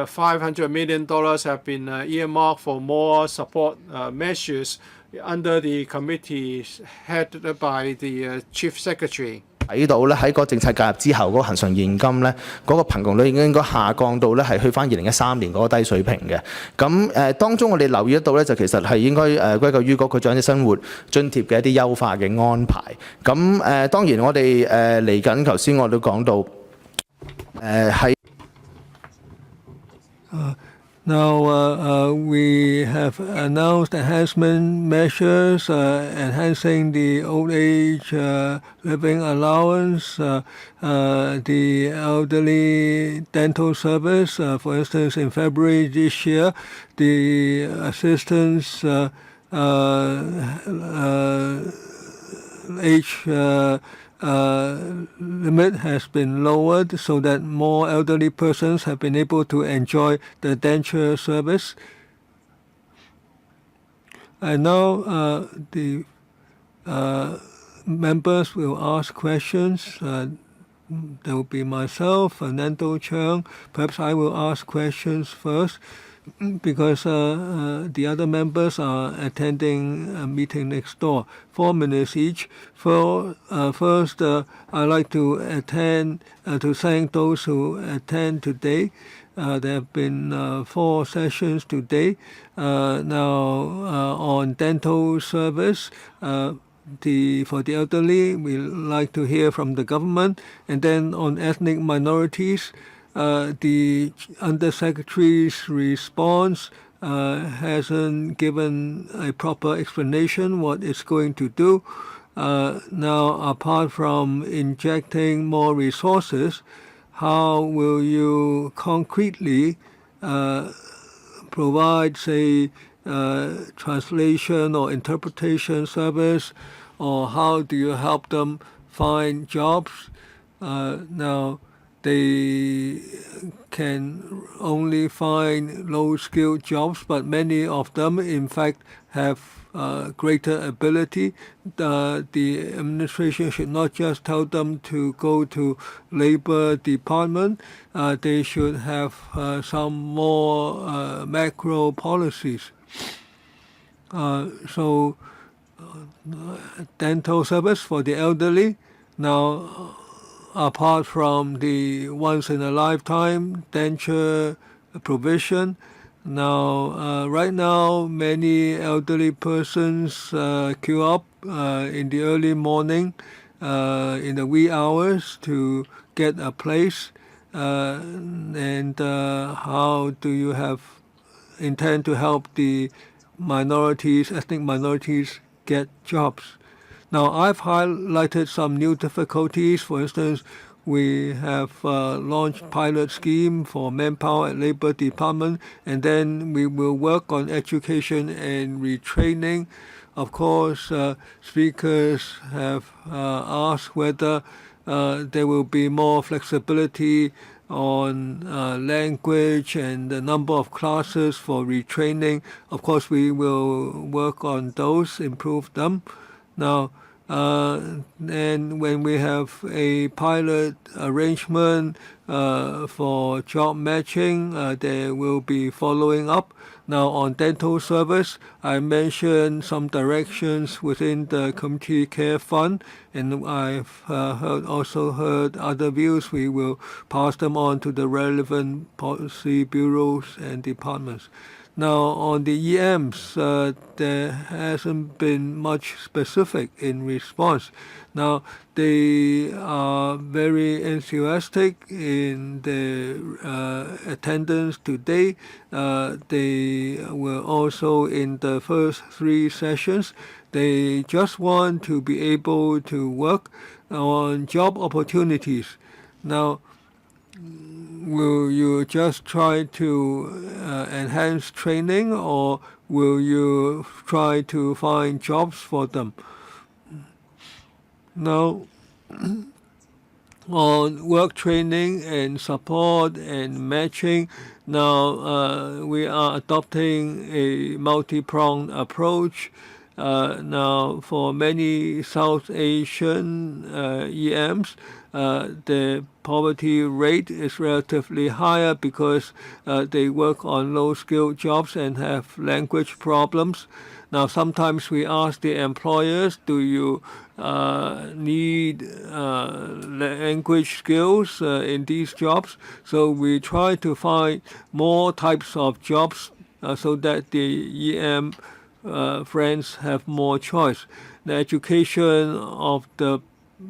$500 million have been earmarked for more support measures under the committee headed by the Chief Secretary. 睇到咧喺個政策介入之後，嗰個恆常現金咧，嗰個貧窮率已經應該下降到咧係去翻2013年嗰個低水平嘅。咁當中我哋留意得到咧，就其實係應該歸咎於嗰個長者生活津貼嘅一啲優化嘅安排。咁當然我哋嚟緊頭先我都講到係。Now we have announced enhancement measures, enhancing the old age living allowance, the elderly dental service. For instance, in February this year, the assistance age limit has been lowered so that more elderly persons have been able to enjoy the denture service. And now the members will ask questions. There will be myself, Fernando Cheung. Perhaps I will ask questions first, because the other members are attending a meeting next door. 4 minutes each. First, I'd like to thank those who attend today. There have been 4 sessions today. Now, on dental service, for the elderly, we like to hear from the government. And then on ethnic minorities, the Undersecretary's response hasn't given a proper explanation what it's going to do. Now, apart from injecting more resources, how will you concretely provide, say, translation or interpretation service, or how do you help them find jobs? Now, they can only find low-skilled jobs, but many of them, in fact, have greater ability. The administration should not just tell them to go to Labor Department. They should have some more macro policies. So, dental service for the elderly. Now, apart from the once-in-a-lifetime denture provision, now, right now, many elderly persons queue up in the early morning, in the wee hours to get a place. And how do you intend to help the ethnic minorities get jobs? Now, I've highlighted some new difficulties. For instance, we have launched pilot scheme for manpower at Labor Department, and then we will work on education and retraining. Of course, speakers have asked whether there will be more flexibility on language and the number of classes for retraining. Of course, we will work on those, improve them. Now, and when we have a pilot arrangement for job matching, there will be following up. Now, on dental service, I mentioned some directions within the Community Care Fund, and I've also heard other views. We will pass them on to the relevant policy bureaus and departments. Now, on the EMs, there hasn't been much specific in response. Now, they are very enthusiastic in their attendance today. They were also in the first 3 sessions. They just want to be able to work on job opportunities. Now, will you just try to enhance training, or will you try to find jobs for them? Now, on work training and support and matching, now we are adopting a multi-pronged approach. Now, for many South Asian EMs, the poverty rate is relatively higher because they work on low-skilled jobs and have language problems. Now, sometimes we ask the employers, do you need language skills in these jobs? So we try to find more types of jobs so that the EM friends have more choice. The education of the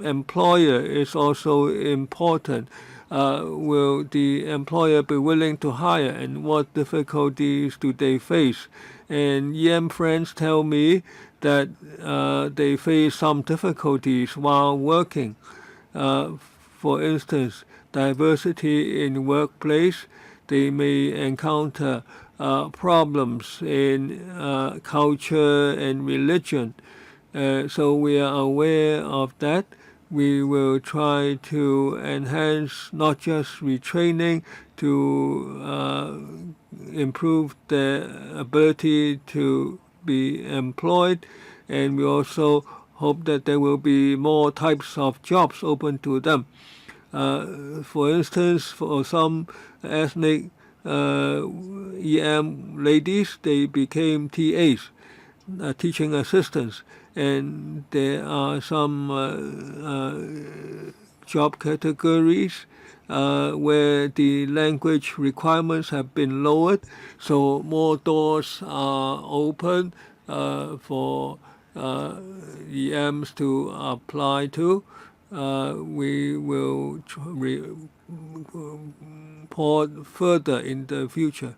employer is also important. Will the employer be willing to hire, and what difficulties do they face? And EM friends tell me that they face some difficulties while working. For instance, diversity in workplace, they may encounter problems in culture and religion. So we are aware of that. We will try to enhance not just retraining to improve their ability to be employed, and we also hope that there will be more types of jobs open to them. For instance, for some ethnic EM ladies, they became TAs, teaching assistants, and there are some job categories where the language requirements have been lowered, so more doors are open for EMs to apply to. We will report further in the future.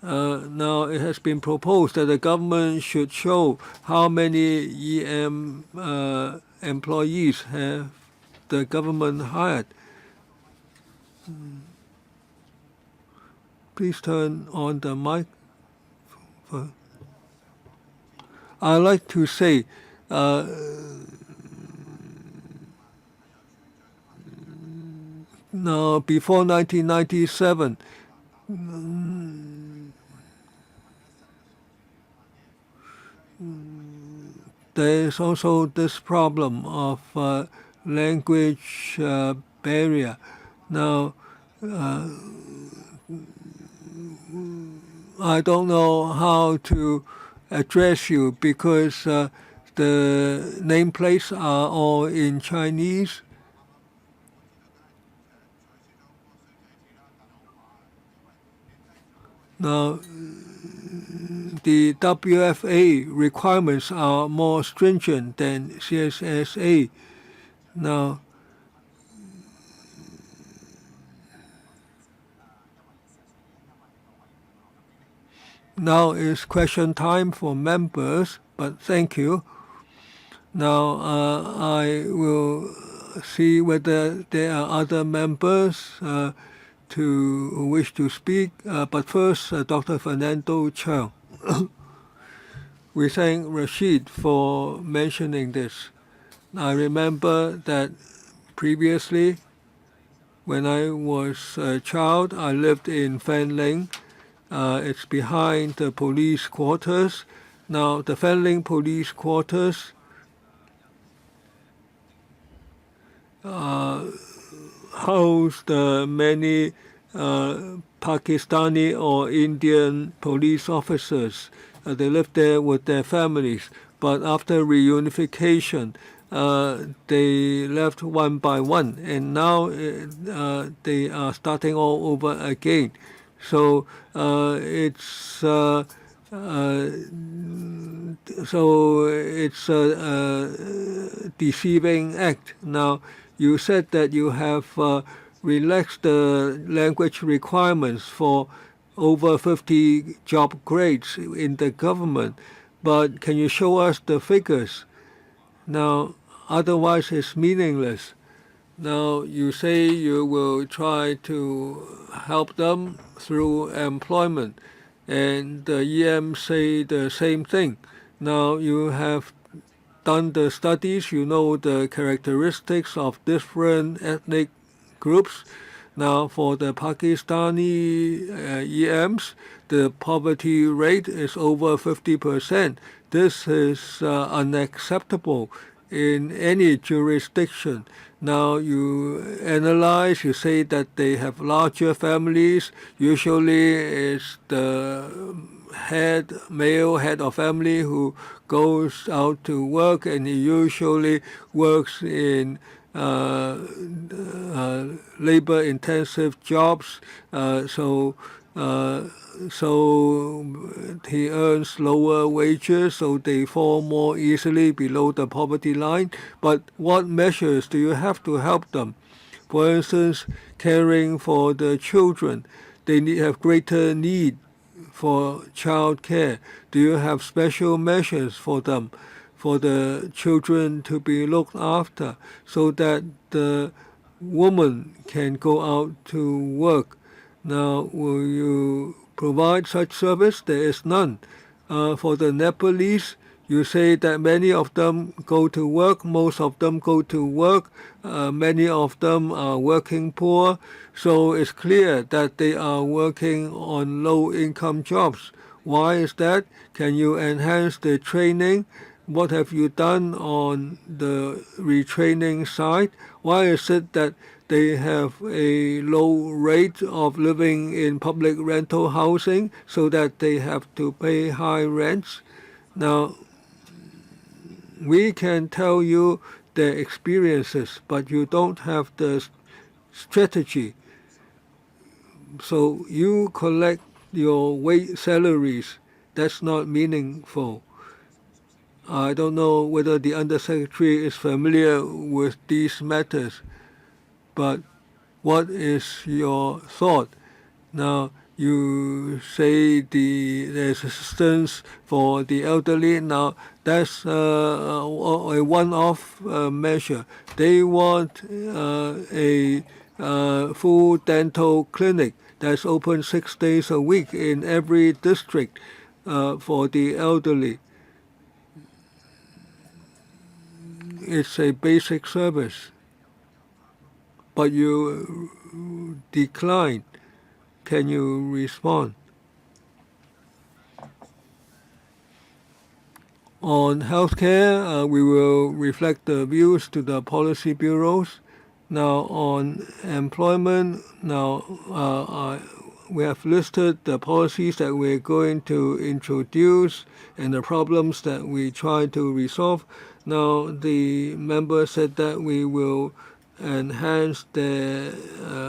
Now, it has been proposed that the government should show how many EM employees have the government hired. Please turn on the mic. I'd like to say now, before 1997, there is also this problem of language barrier. Now, I don't know how to address you because the nameplates are all in Chinese. Now, the WFA requirements are more stringent than CSSA. Now, is question time for members, but thank you. Now, I will see whether there are other members who wish to speak. But first, Dr. Fernando Cheung. We thank Rashid for mentioning this. I remember that previously, when I was a child, I lived in Fanling. It's behind the police quarters. Now, the Fanling police quarters housed many Pakistani or Indian police officers. They lived there with their families. But after reunification, they left one by one, and now they are starting all over again. So it's a deceiving act. Now, you said that you have relaxed the language requirements for over 50 job grades in the government, but can you show us the figures? Now, otherwise it's meaningless. Now, you say you will try to help them through employment, and the EM say the same thing. Now, you have done the studies, you know the characteristics of different ethnic groups. Now, for the Pakistani EMs, the poverty rate is over 50%. This is unacceptable in any jurisdiction. Now you analyze, you say that they have larger families. Usually it's the male head of family who goes out to work, and he usually works in labor-intensive jobs. So he earns lower wages, so they fall more easily below the poverty line. But what measures do you have to help them? For instance, caring for the children, they have greater need for child care. Do you have special measures for them, for the children to be looked after, so that the woman can go out to work? Now, will you provide such service? There is none. For the Nepalese, you say that many of them go to work, most of them go to work, many of them are working poor, so it's clear that they are working on low-income jobs. Why is that? Can you enhance the training? What have you done on the retraining side? Why is it that they have a low rate of living in public rental housing so that they have to pay high rents? Now, we can tell you their experiences, but you don't have the strategy. So you collect your salaries. That's not meaningful. I don't know whether the Undersecretary is familiar with these matters, but what is your thought? Now, you say there's assistance for the elderly. Now, that's a one-off measure. They want a full dental clinic that's open 6 days a week in every district for the elderly. It's a basic service, but you decline. Can you respond? On healthcare, we will reflect the views to the policy bureaus. Now, on employment, we have listed the policies that we're going to introduce and the problems that we try to resolve. Now, the member said that we will enhance their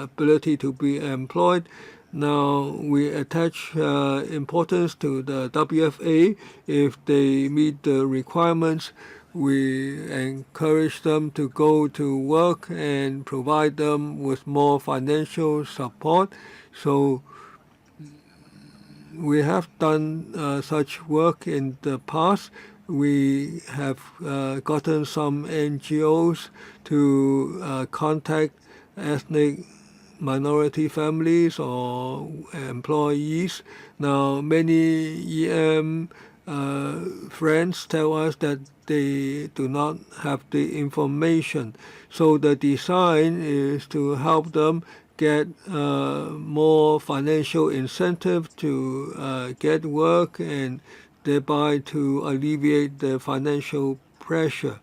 ability to be employed. Now, we attach importance to the WFA. If they meet the requirements, we encourage them to go to work and provide them with more financial support. So we have done such work in the past. We have gotten some NGOs to contact ethnic minority families or employees. Now, many EM friends tell us that they do not have the information. So the design is to help them get more financial incentive to get work and thereby to alleviate the financial pressure.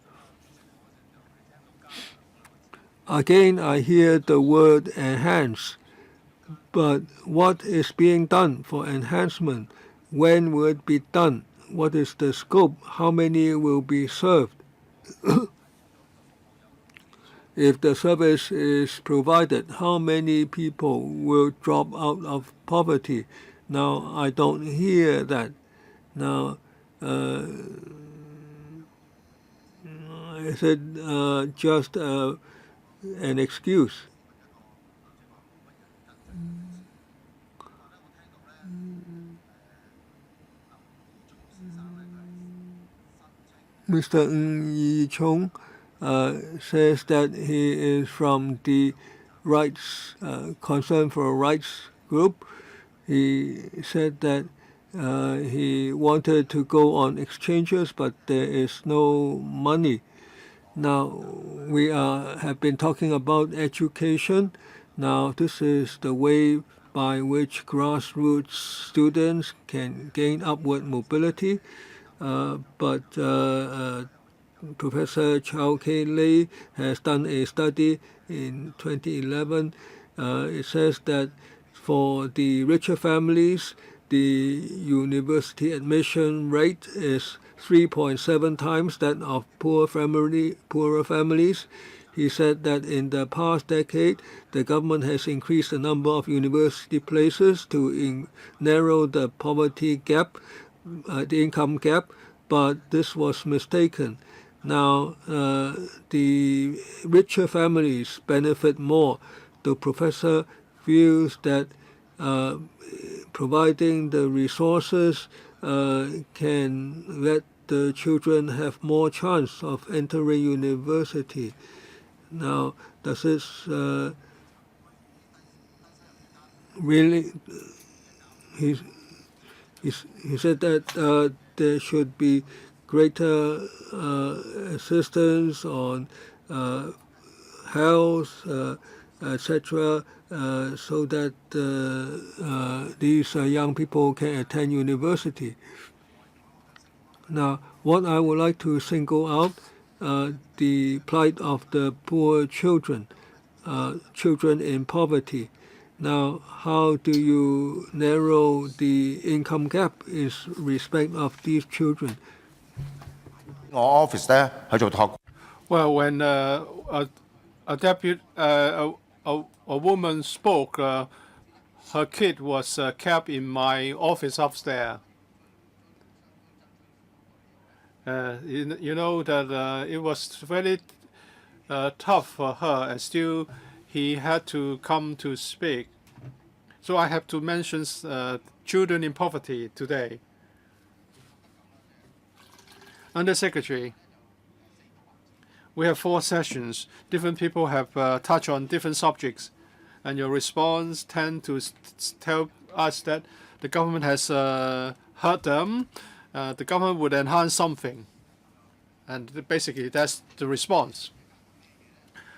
Again, I hear the word enhance, but what is being done for enhancement? When will it be done? What is the scope? How many will be served? if the service is provided, how many people will drop out of poverty? Now, I don't hear that. Now, is it just an excuse? Mr. Ng Yi-chung says that he is from the rights concern for rights group. He said that he wanted to go on exchanges, but there is no money. Now we have been talking about education. Now this is the way by which grassroots students can gain upward mobility. But Professor Chow K. Lei has done a study in 2011. It says that for the richer families, the university admission rate is 3.7 times that of poorer families. He said that in the past decade, the government has increased the number of university places to narrow the poverty gap, the income gap, but this was mistaken. Now, the richer families benefit more. The professor feels that providing the resources can let the children have more chance of entering university. Now, does this really? He said that there should be greater assistance on health, etc., so that these young people can attend university. Now, what I would like to single out the plight of the poor children, children in poverty. Now, how do you narrow the income gap in respect of these children? 我 office 咧去做託。Well, when a woman spoke, her kid was kept in my office upstairs. You know that it was very tough for her, and still he had to come to speak. So I have to mention children in poverty today. Under Secretary, we have 4 sessions. Different people have touched on different subjects, and your response tend to tell us that the government has hurt them. The government would enhance something, and basically that's the response.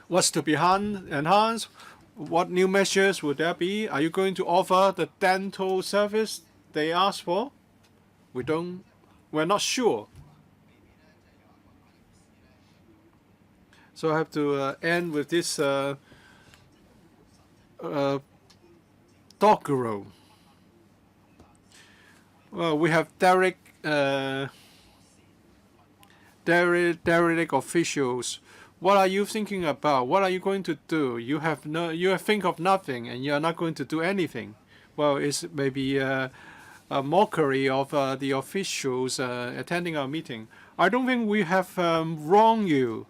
What's to be enhanced? What new measures would there be? Are you going to offer the dental service they asked for? We're not sure. So I have to end with this doggerel. Well, we have derelict officials. What are you thinking about? What are you going to do? You think of nothing, and you are not going to do anything. Well, it's maybe a mockery of the officials attending our meeting. I don't think we have wronged you.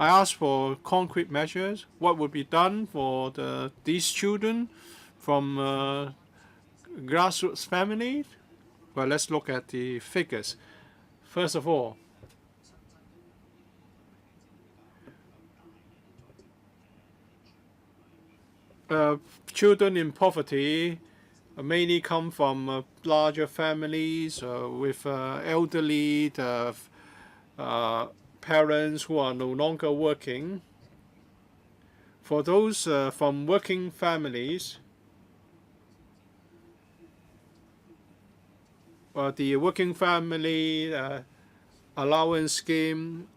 I asked for concrete measures. What would be done for these children from grassroots families? Well, let's look at the figures. First of all, children in poverty mainly come from larger families with elderly parents who are no longer working. For those from working families, the working family allowance scheme,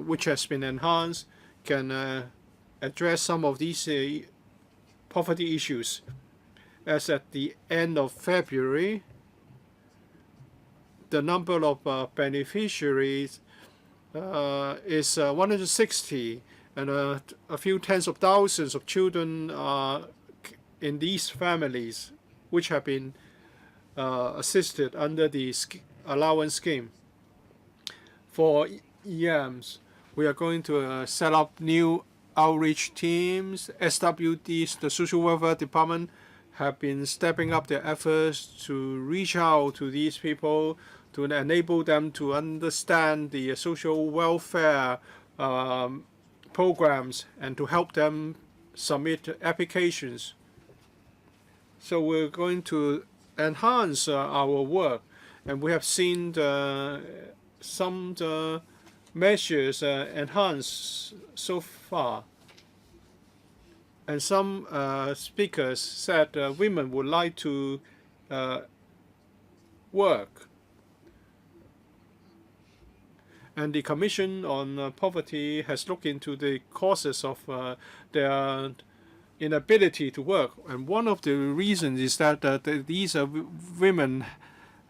which has been enhanced, can address some of these poverty issues. As at the end of February, the number of beneficiaries is 160, and a few tens of thousands of children in these families which have been assisted under the allowance scheme. For EMs, we are going to set up new outreach teams. SWDs, the Social Welfare Department, have been stepping up their efforts to reach out to these people to enable them to understand the social welfare programs and to help them submit applications. So we're going to enhance our work, and we have seen some measures enhanced so far. And some speakers said women would like to work. And the Commission on Poverty has looked into the causes of their inability to work. And one of the reasons is that these women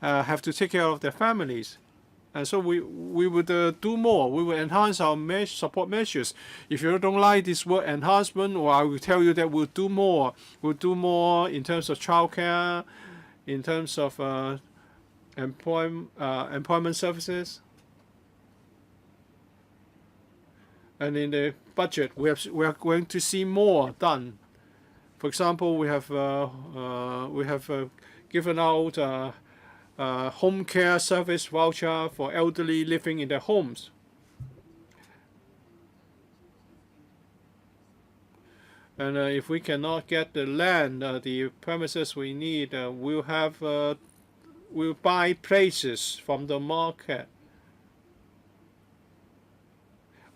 have to take care of their families. And so we would do more. We will enhance our support measures. If you don't like this word enhancement, or I will tell you that we'll do more. We'll do more in terms of childcare, in terms of employment services. And in the budget, we are going to see more done. For example, we have given out home care service voucher for elderly living in their homes. And if we cannot get the land, the premises we need, we'll buy places from the market.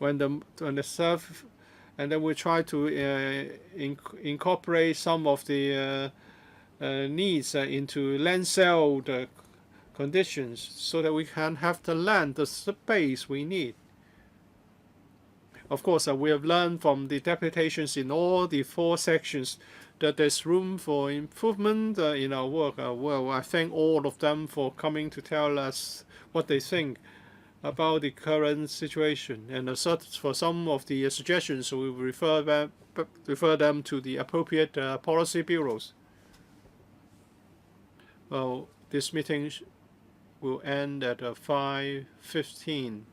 And then we try to incorporate some of the needs into land sale conditions so that we can have the land, the space we need. Of course, we have learned from the deputations in all the 4 sections that there's room for improvement in our work. Well, I thank all of them for coming to tell us what they think about the current situation. And for some of the suggestions, we will refer them to the appropriate policy bureaus. Well, this meeting will end at 5:15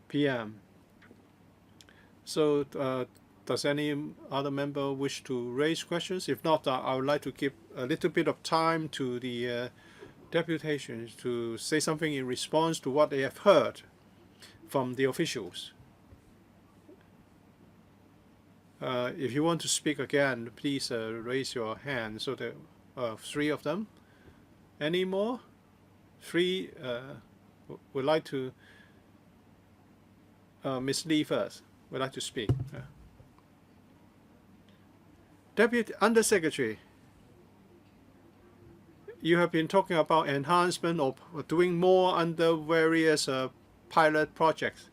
p.m. So does any other member wish to raise questions? If not, I would like to give a little bit of time to the deputations to say something in response to what they have heard from the officials. If you want to speak again, please raise your hand so that 3 of them. Any more? 3 would like to. Ms. Lee first would like to speak. Deputy Undersecretary, you have been talking about enhancement or doing more under various pilot projects.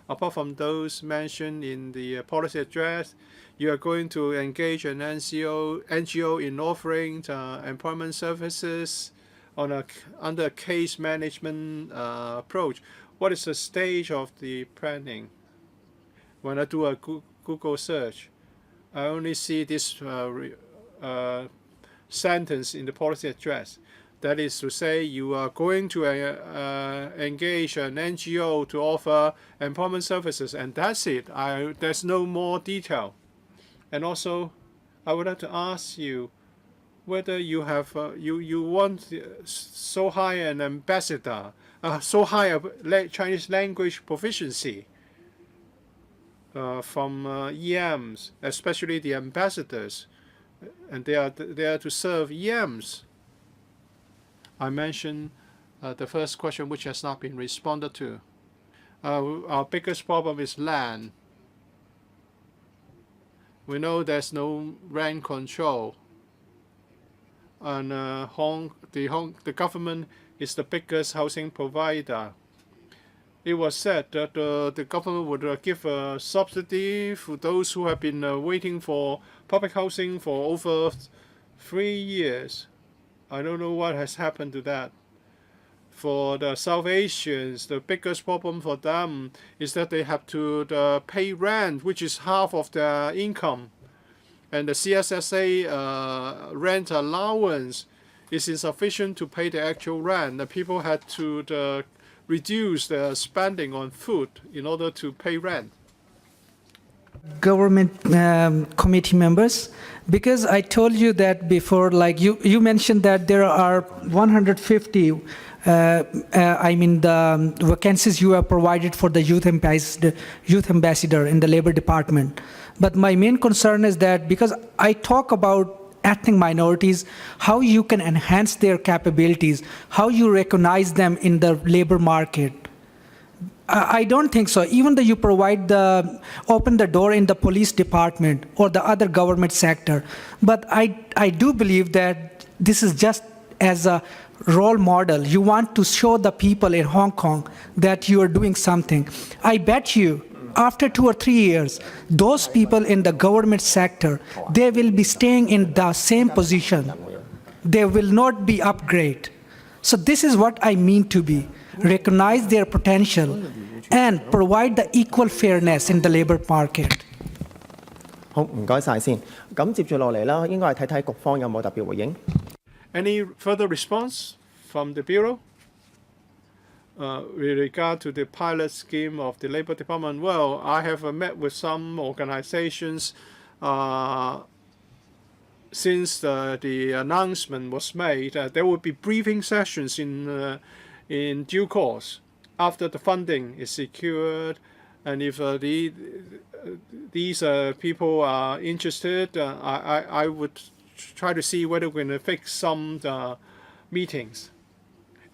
Apart from those mentioned in the policy address, you are going to engage an NGO in offering employment services under a case management approach. What is the stage of the planning? When I do a Google search, I only see this sentence in the policy address. That is to say, you are going to engage an NGO to offer employment services, and that's it. There's no more detail. And also, I would like to ask you whether you have you want so high an ambassador, so high a Chinese language proficiency from EMs, especially the ambassadors, and they are there to serve EMs. I mentioned the first question, which has not been responded to. Our biggest problem is land. We know there's no rent control, and the government is the biggest housing provider. It was said that the government would give a subsidy for those who have been waiting for public housing for over 3 years. I don't know what has happened to that. for the South Asians, the biggest problem for them is that they have to pay rent, which is half of their income. And the CSSA rent allowance is insufficient to pay the actual rent. The people had to reduce their spending on food in order to pay rent. Government committee members, because I told you that before, like you mentioned that there are 150 the vacancies you have provided for the youth ambassador in the Labor Department. But my main concern is that because I talk about ethnic minorities, how you can enhance their capabilities, how you recognize them in the labor market. I don't think so. Even though you open the door in the police department or the other government sector, but I do believe that this is just as a role model. You want to show the people in Hong Kong that you are doing something. I bet you, after 2 or 3 years, those people in the government sector, they will be staying in the same position. They will not be upgraded. So this is what I mean to be. Recognize their potential and provide the equal fairness in the labor market. 好，唔該晒先。咁接住落嚟啦，應該係睇睇局方有冇特別回應。Any further response from the Bureau with regard to the pilot scheme of the Labor Department? Well, I have met with some organizations since the announcement was made. There will be briefing sessions in due course after the funding is secured, and if these people are interested, I would try to see whether we're going to fix some meetings,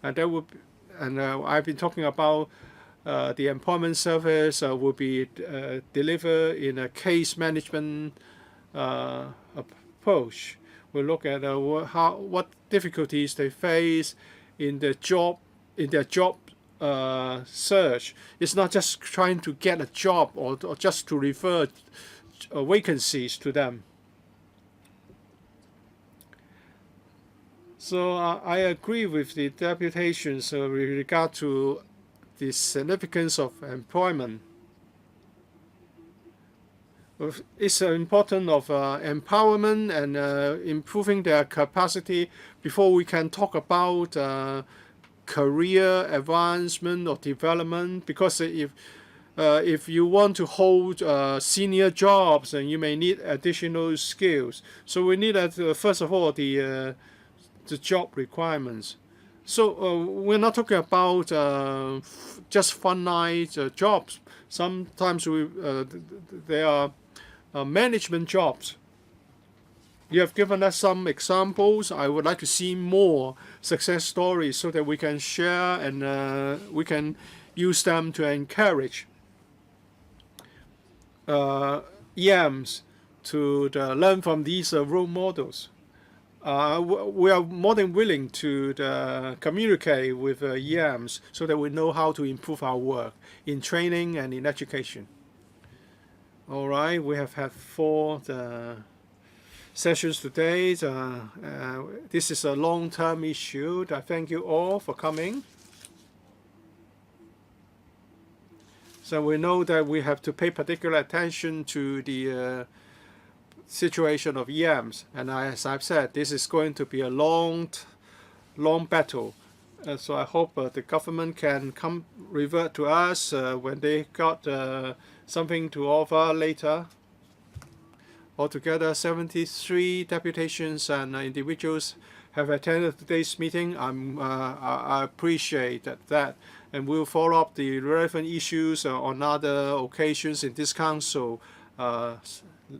and that would. And I've been talking about the employment service will be delivered in a case management approach. We'll look at what difficulties they face in their job search. It's not just trying to get a job or just to refer vacancies to them. So I agree with the deputations with regard to the significance of employment. It's important of empowerment and improving their capacity before we can talk about career advancement or development. Because if you want to hold senior jobs, then you may need additional skills. So we need first of all the job requirements. So we're not talking about just frontline jobs. Sometimes there are management jobs. You have given us some examples. I would like to see more success stories so that we can share and we can use them to encourage EMs to learn from these role models. We are more than willing to communicate with EMs so that we know how to improve our work in training and in education. All right, we have had 4 sessions today. This is a long-term issue. I thank you all for coming. So we know that we have to pay particular attention to the situation of EMs, and as I've said, this is going to be a long battle. So I hope the government can revert to us when they got something to offer later. Altogether, 73 deputations and individuals have attended today's meeting. I appreciate that, and we'll follow up the relevant issues on other occasions in this council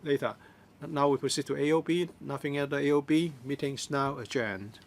later. Now we proceed to AOB. Nothing at the AOB. Meeting is now adjourned.